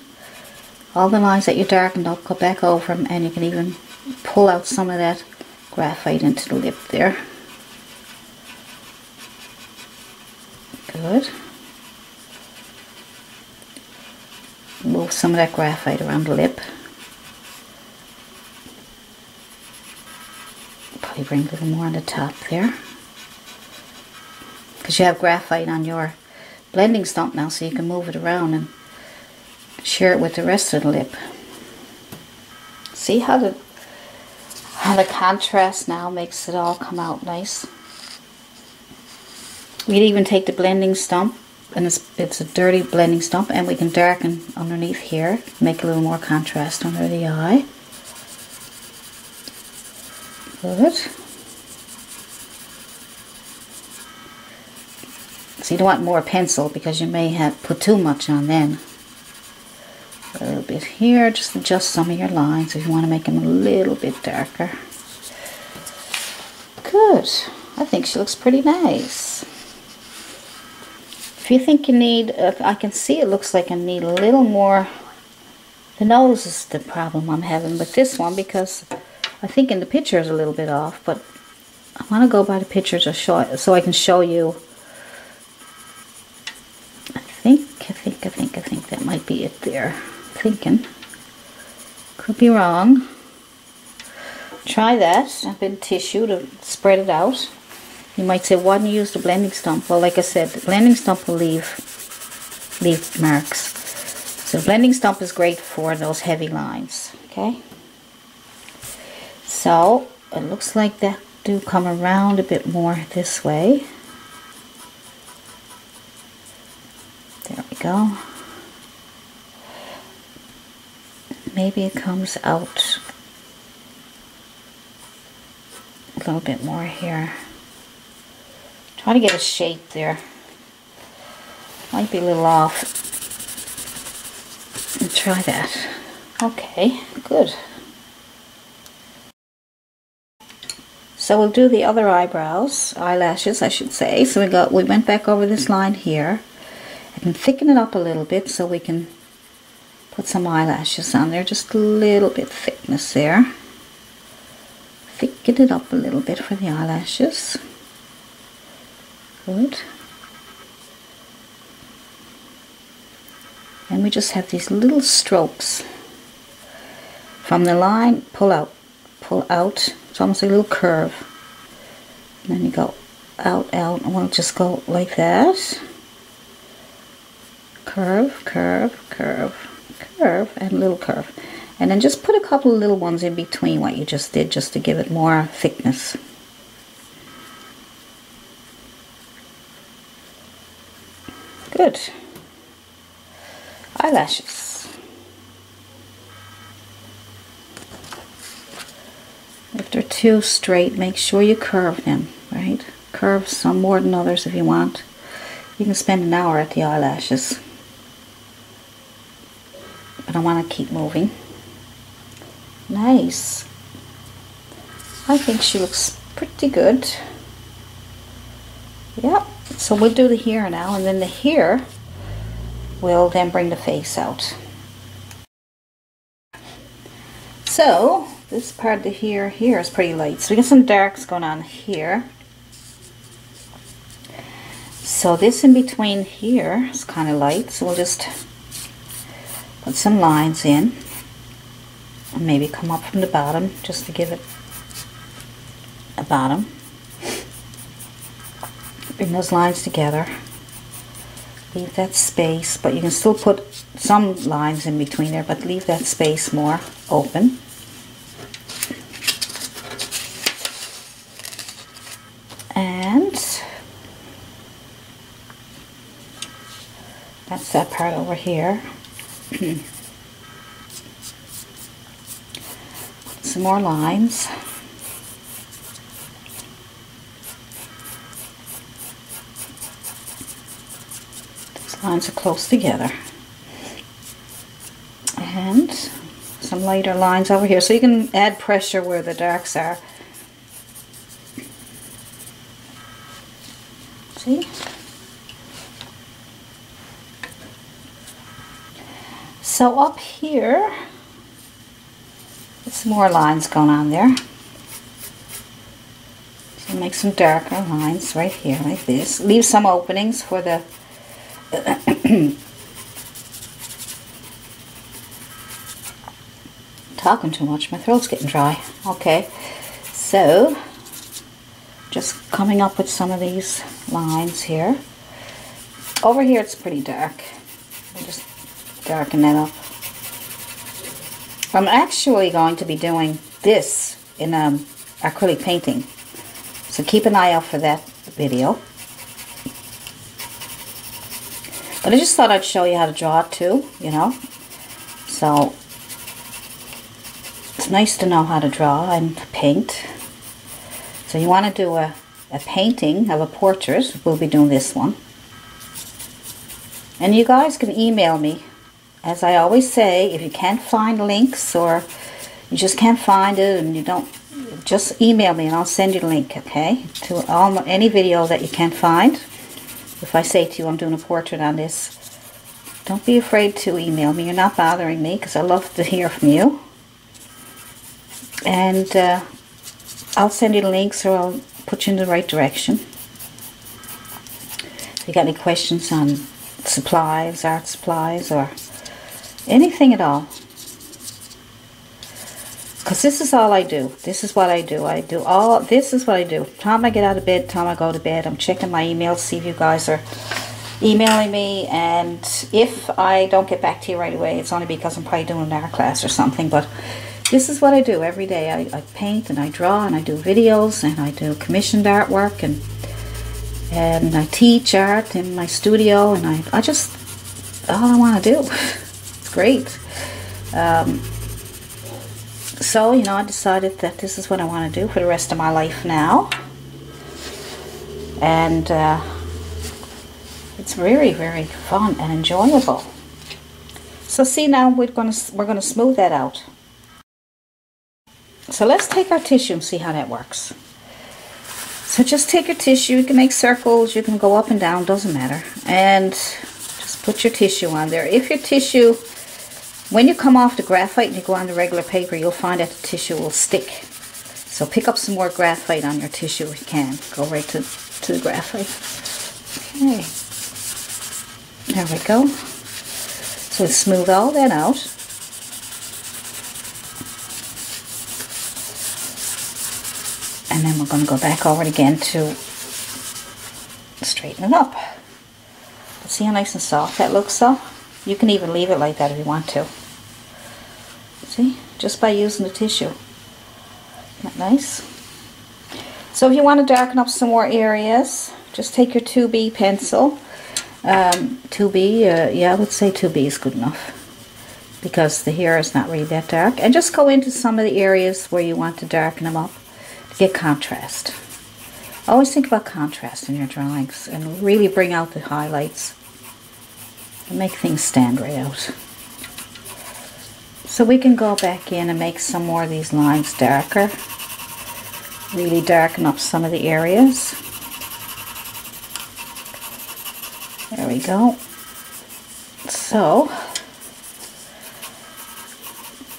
All the lines that you darkened up, go back over them, and you can even pull out some of that graphite into the lip there. Good. Move some of that graphite around the lip. Probably bring a little more on the top there. Because you have graphite on your blending stump now, so you can move it around and share it with the rest of the lip. See how the contrast now makes it all come out nice. We can even take the blending stump, and it's a dirty blending stump, and we can darken underneath here, make a little more contrast under the eye. Good. So you don't want more pencil because you may have put too much on then. A little bit here, just adjust some of your lines if you want to make them a little bit darker. Good. I think she looks pretty nice. If you think you need, I can see it looks like I need a little more. The nose is the problem I'm having with this one because I think in the picture is a little bit off, but I want to go by the picture to show it, so I can show you. I think that might be it there. Thinking. Could be wrong. Try that. A bit of tissue to spread it out. You might say, why don't you use the blending stump? Well, like I said, the blending stump will leave marks. So the blending stump is great for those heavy lines. Okay. So it looks like that do come around a bit more this way. There we go. Maybe it comes out a little bit more here. Try to get a shape there. Might be a little off. And try that. Okay, good. So we'll do the other eyebrows, eyelashes I should say. So we went back over this line here. I can thicken it up a little bit so we can put some eyelashes on there. Just a little bit thickness there. thicken it up a little bit for the eyelashes. Good. And we just have these little strokes. From the line, pull out. Pull out. It's almost a little curve. And then you go out, out, and we'll just go like that. Curve, curve, curve, curve, and little curve. And then just put a couple of little ones in between what you just did, just to give it more thickness. Good. Eyelashes. If they're too straight, make sure you curve them, right? Curve some more than others if you want. You can spend an hour at the eyelashes. But I want to keep moving. Nice. I think she looks pretty good. Yep. So we'll do the hair now, and then the hair will then bring the face out. So this part of the hair here is pretty light. So we got some darks going on here. So this in between here is kind of light. So we'll just put some lines in. And maybe come up from the bottom just to give it a bottom. Bring those lines together. Leave that space, but you can still put some lines in between there, but leave that space more open. And that's that part over here. Some more lines. These lines are close together. And some lighter lines over here. So you can add pressure where the darks are. See? So up here, some more lines going on there. So make some darker lines right here, like this. Leave some openings for the talking too much, my throat's getting dry. Okay, so just coming up with some of these lines here. Over here it's pretty dark. We'll just darken that up. I'm actually going to be doing this in acrylic painting, so keep an eye out for that video. But I just thought I'd show you how to draw it too, you know. So it's nice to know how to draw and paint. So you want to do a painting of a portrait, we'll be doing this one. And you guys can email me. As I always say, if you can't find links or you just can't find it and you don't, just email me and I'll send you the link, okay? To any video that you can't find. If I say to you I'm doing a portrait on this, don't be afraid to email me. You're not bothering me because I love to hear from you. And I'll send you the links or I'll put you in the right direction. If you got any questions on supplies, art supplies, or anything at all, because this is all I do. This is what I do. This is what I do. Time I get out of bed, time I go to bed, I'm checking my emails, see if you guys are emailing me, and if I don't get back to you right away, it's only because I'm probably doing an art class or something. But this is what I do every day. I paint and I draw and I do videos and I do commissioned artwork, and I teach art in my studio, and I just, all I want to do. It's great. So, you know, I decided that this is what I want to do for the rest of my life now. And it's very, very fun and enjoyable. So see, now we're gonna smooth that out. So let's take our tissue and see how that works. So just take your tissue. You can make circles, you can go up and down, doesn't matter. And just put your tissue on there. If your tissue, when you come off the graphite and you go on the regular paper, you'll find that the tissue will stick. So pick up some more graphite on your tissue if you can. Go right to the graphite. Okay. There we go. So smooth all that out. And then we're going to go back over it again to straighten it up. See how nice and soft that looks though? You can even leave it like that if you want to. See? Just by using the tissue. Isn't that nice? So if you want to darken up some more areas, just take your 2B pencil. 2B, yeah, I would say 2B is good enough, because the hair is not really that dark. And just go into some of the areas where you want to darken them up to get contrast. Always think about contrast in your drawings and really bring out the highlights and make things stand right out. So we can go back in and make some more of these lines darker. Really darken up some of the areas. There we go. So,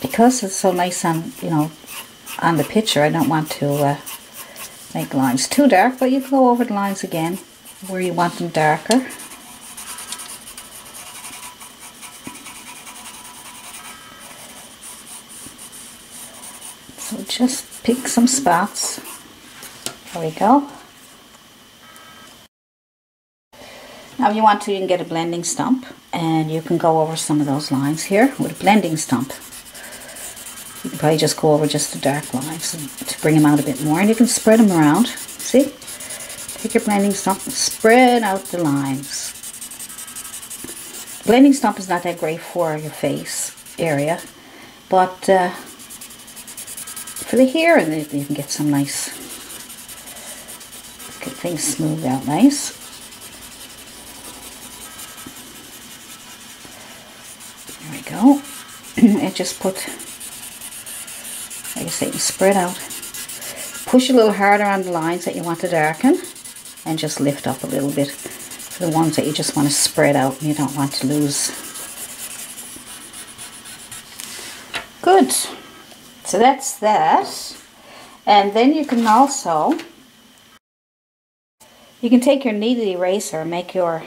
because it's so nice on, you know, on the picture, I don't want to make lines too dark, but you can go over the lines again where you want them darker. So just pick some spots. There we go. Now if you want to, you can get a blending stump and you can go over some of those lines here with a blending stump. You can probably just go over just the dark lines to bring them out a bit more, and you can spread them around. See? Take your blending stump and spread out the lines. Blending stump is not that great for your face area, but for the hair, and you can get some nice, get things smoothed out nice. There we go. And just put, like I say, spread out. Push a little harder on the lines that you want to darken, and just lift up a little bit for the ones that you just want to spread out and you don't want to lose. Good. So that's that. And then you can also, you can take your kneaded eraser and make your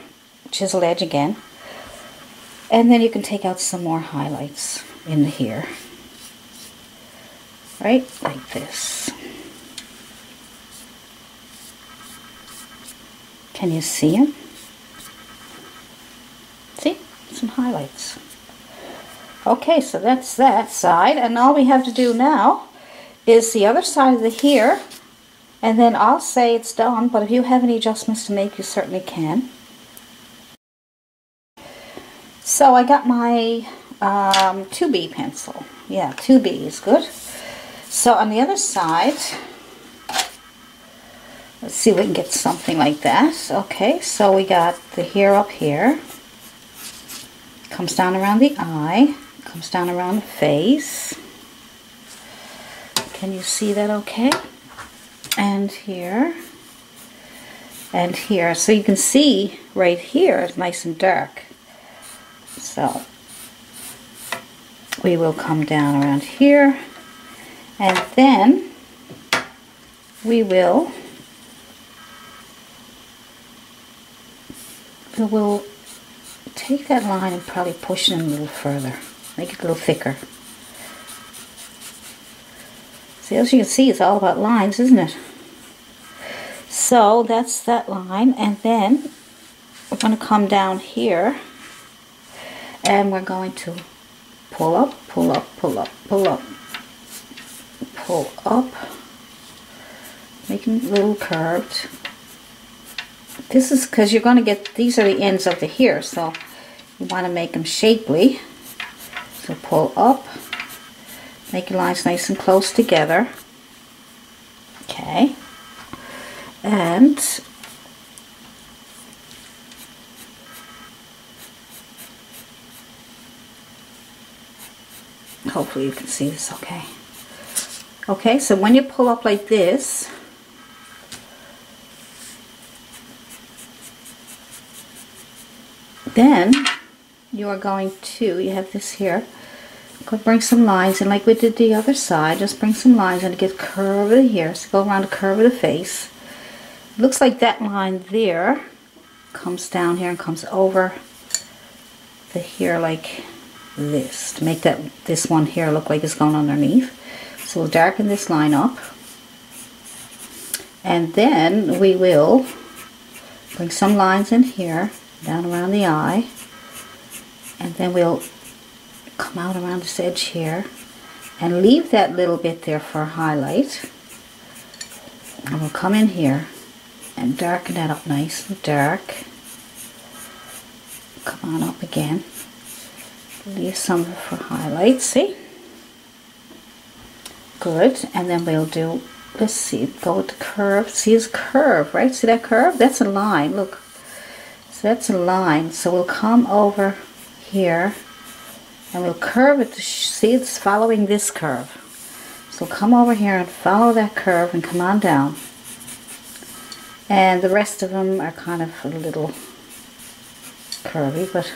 chisel edge again. And then you can take out some more highlights in the hair. Right? Like this. Can you see them? See? Some highlights. Okay, so that's that side. And all we have to do now is the other side of the hair. And then I'll say it's done, but if you have any adjustments to make, you certainly can. So I got my 2B pencil. Yeah, 2B is good. So on the other side, let's see if we can get something like that. Okay, so we got the hair up here. Comes down around the eye. Comes down around the face. Can you see that okay? And here. And here. So you can see right here it's nice and dark. So we will come down around here, and then we will take that line and probably push it in a little further, make it a little thicker. See, as you can see, it's all about lines, isn't it? So that's that line, and then we're going to come down here. And we're going to pull up, pull up, pull up, pull up, pull up, making it a little curved. This is because you're going to get, these are the ends of the hair, so you want to make them shapely. So pull up, make your lines nice and close together. Okay. And hopefully you can see this okay. Okay, so when you pull up like this, then you are going to, you have this here, go bring some lines in like we did the other side. Just bring some lines in to get curve of here. So go around the curve of the face. It looks like that line there comes down here and comes over the here like this to make this one here look like it's going underneath. So we'll darken this line up, and then we will bring some lines in here down around the eye, and then we'll come out around this edge here and leave that little bit there for a highlight, and we'll come in here and darken that up nice and dark. Come on up again, leave some for highlights, see? Good. And then we'll do, let's see, go with the curve. See this curve, right? See that curve? That's a line, look. So that's a line. So we'll come over here and we'll curve it. See, it's following this curve. So come over here and follow that curve and come on down. And the rest of them are kind of a little curvy, but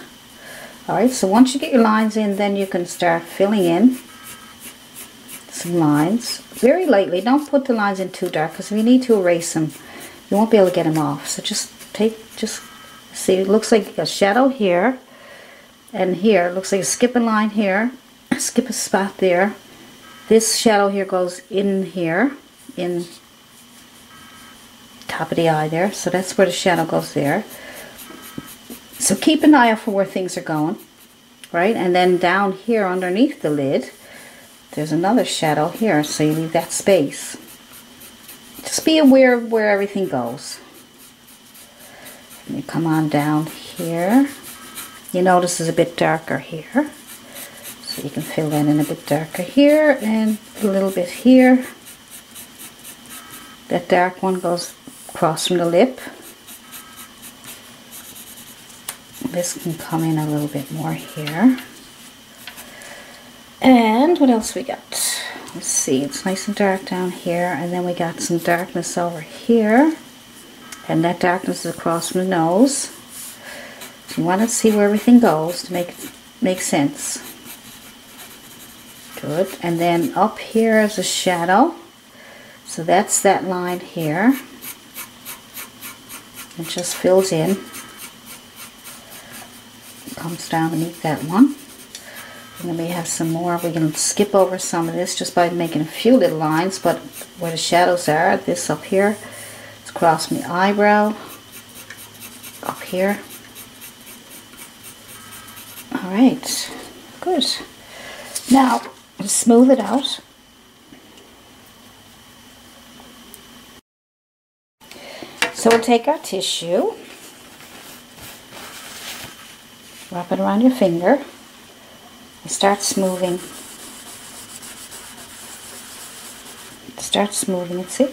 alright, so once you get your lines in, then you can start filling in some lines very lightly. Don't put the lines in too dark, because if you need to erase them, you won't be able to get them off. So just see, it looks like a shadow here, and here it looks like a skipping line here, skip a spot there. This shadow here goes in here, in top of the eye there, so that's where the shadow goes there. So keep an eye out for where things are going, right? And then down here underneath the lid, there's another shadow here, so you leave that space. Just be aware of where everything goes. Let me come on down here. You notice it's a bit darker here, so you can fill that in a bit darker here and a little bit here. That dark one goes across from the lip. This can come in a little bit more here. And what else we got? Let's see, it's nice and dark down here, and then we got some darkness over here, and that darkness is across from the nose. So you want to see where everything goes to make sense. Good. And then up here is a shadow, so that's that line here. It just fills in, comes down beneath that one. And then we have some more. We can skip over some of this just by making a few little lines, but where the shadows are, this up here, it's across from the eyebrow, up here. Alright, good. Now, to smooth it out, so we'll take our tissue, wrap it around your finger, start smoothing it, see?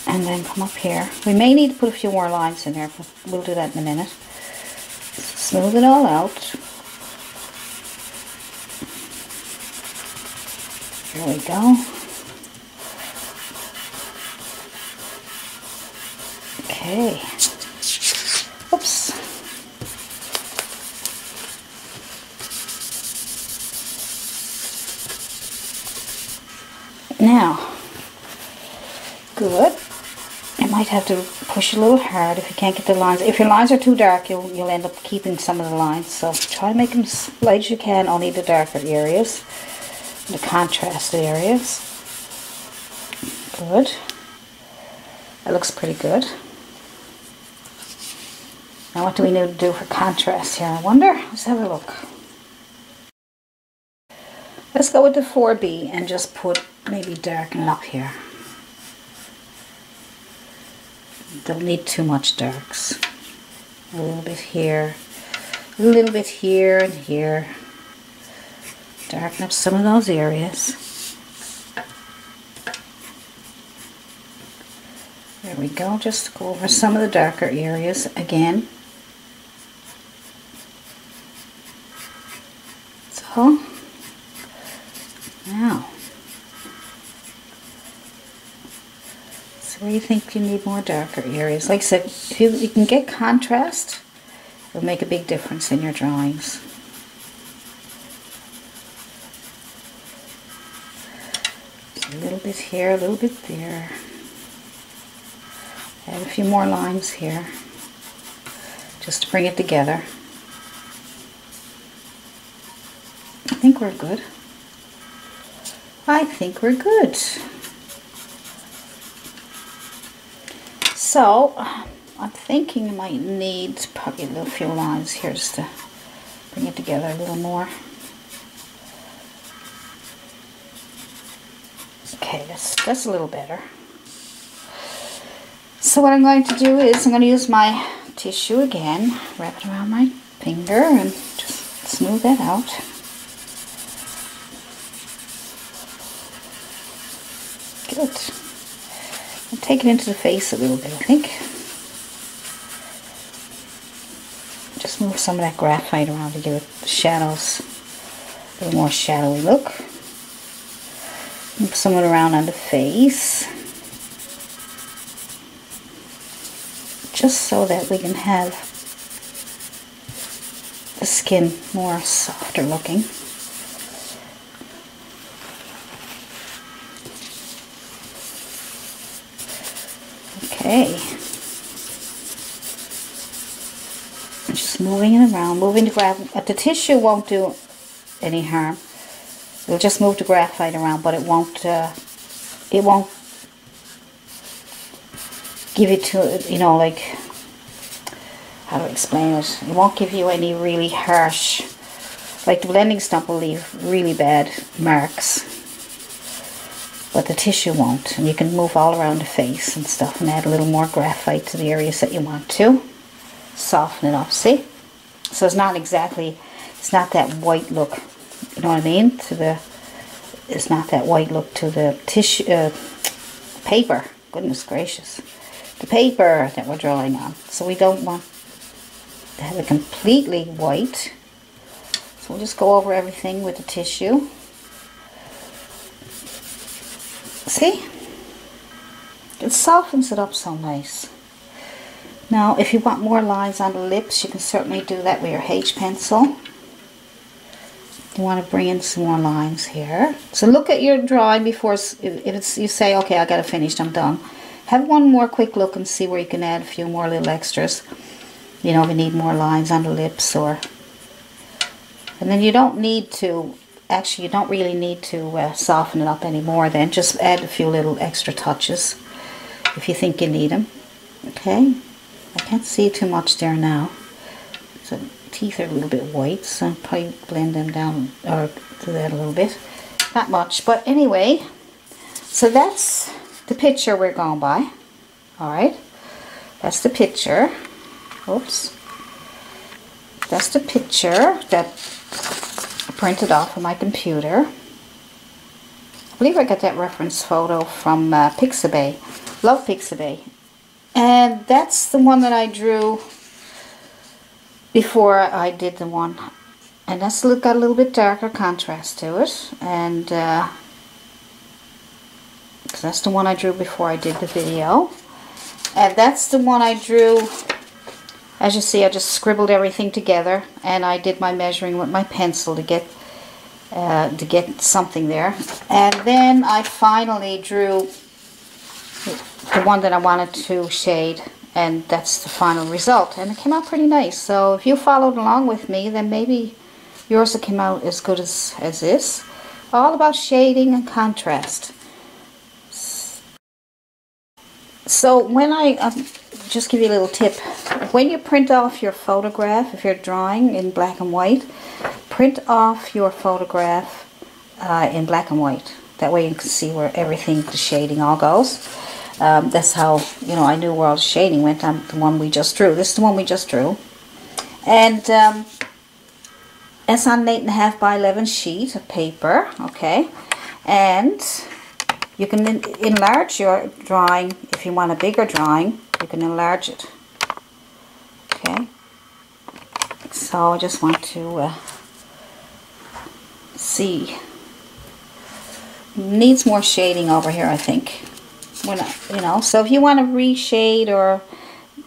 And then come up here. We may need to put a few more lines in there, but we'll do that in a minute. Smooth it all out. There we go. Okay. Oops. Now, good. You might have to push a little hard if you can't get the lines. If your lines are too dark, you'll end up keeping some of the lines. So try to make them as light as you can, only the darker areas, the contrasted areas. Good. That looks pretty good. Now what do we need to do for contrast here, I wonder? Let's have a look. Let's go with the 4B and just put maybe darken up here. Don't need too much darks. A little bit here, a little bit here and here. Darken up some of those areas. There we go, just go over some of the darker areas again. So, now, so where you think you need more darker areas. Like I said, if you can get contrast, it'll make a big difference in your drawings. A little bit here, a little bit there. Add a few more lines here, just to bring it together. I think we're good. I think we're good. So, I'm thinking you might need probably a little few lines here just to bring it together a little more. Okay, that's a little better. So what I'm going to do is I'm going to use my tissue again, wrap it around my finger and just smooth that out. Good. I'll take it into the face a little bit, I think. Just move some of that graphite around to give it shadows, a little more shadowy look. Move some of it around on the face, just so that we can have the skin more softer looking. Okay. Just moving it around, moving the tissue won't do any harm. It'll just move the graphite around, but it won't give it to, you know, like, how do I explain it? It won't give you any really harsh, like the blending stump will leave really bad marks, but the tissue won't. And you can move all around the face and stuff and add a little more graphite to the areas that you want to. Soften it up, see? So it's not exactly, it's not that white look, you know what I mean? It's not that white look to the tissue, paper, goodness gracious. The paper that we're drawing on. So we don't want to have it completely white. So we'll just go over everything with the tissue. See? It softens it up so nice. Now, if you want more lines on the lips, you can certainly do that with your H pencil. You want to bring in some more lines here. So look at your drawing before, if you say, okay, I got it finished, I'm done. Have one more quick look and see where you can add a few more little extras. You know, if you need more lines on the lips, or... And then you don't need to, actually you don't really need to soften it up anymore then. Just add a few little extra touches if you think you need them. Okay? I can't see too much there now. So teeth are a little bit white, so I'll probably blend them down, or do that a little bit. Not much, but anyway, so that's the picture we're going by. Alright, that's the picture. Oops. That's the picture that I printed off of my computer. I believe I got that reference photo from Pixabay. Love Pixabay. And that's the one that I drew before I did the one. And that's got a little bit darker contrast to it. And because that's the one I drew before I did the video. And that's the one I drew. As you see, I just scribbled everything together, and I did my measuring with my pencil to get something there. And then I finally drew the one that I wanted to shade, and that's the final result. And it came out pretty nice. So if you followed along with me, then maybe yours will come out as good as this. All about shading and contrast. So when just give you a little tip. When you print off your photograph, if you're drawing in black and white, print off your photograph in black and white. That way you can see where everything, the shading all goes. That's how, you know, I knew where all the shading went on the one we just drew. This is the one we just drew. And it's on an 8.5 by 11 sheet of paper, okay? And you can enlarge your drawing. If you want a bigger drawing, you can enlarge it. Okay? So I just want to see. Needs more shading over here, I think. You know, so if you want to reshade, or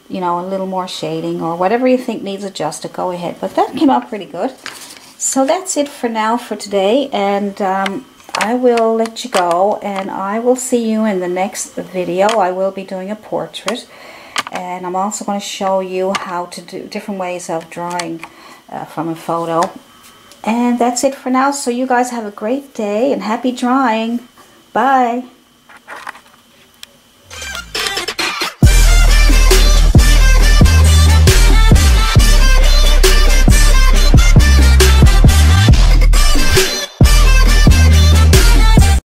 you know, a little more shading, or whatever you think needs adjusted, go ahead. But that came out pretty good. So that's it for now for today, and I will let you go, and I will see you in the next video. I will be doing a portrait, and I'm also going to show you how to do different ways of drawing from a photo. And that's it for now. So you guys have a great day and happy drawing. Bye.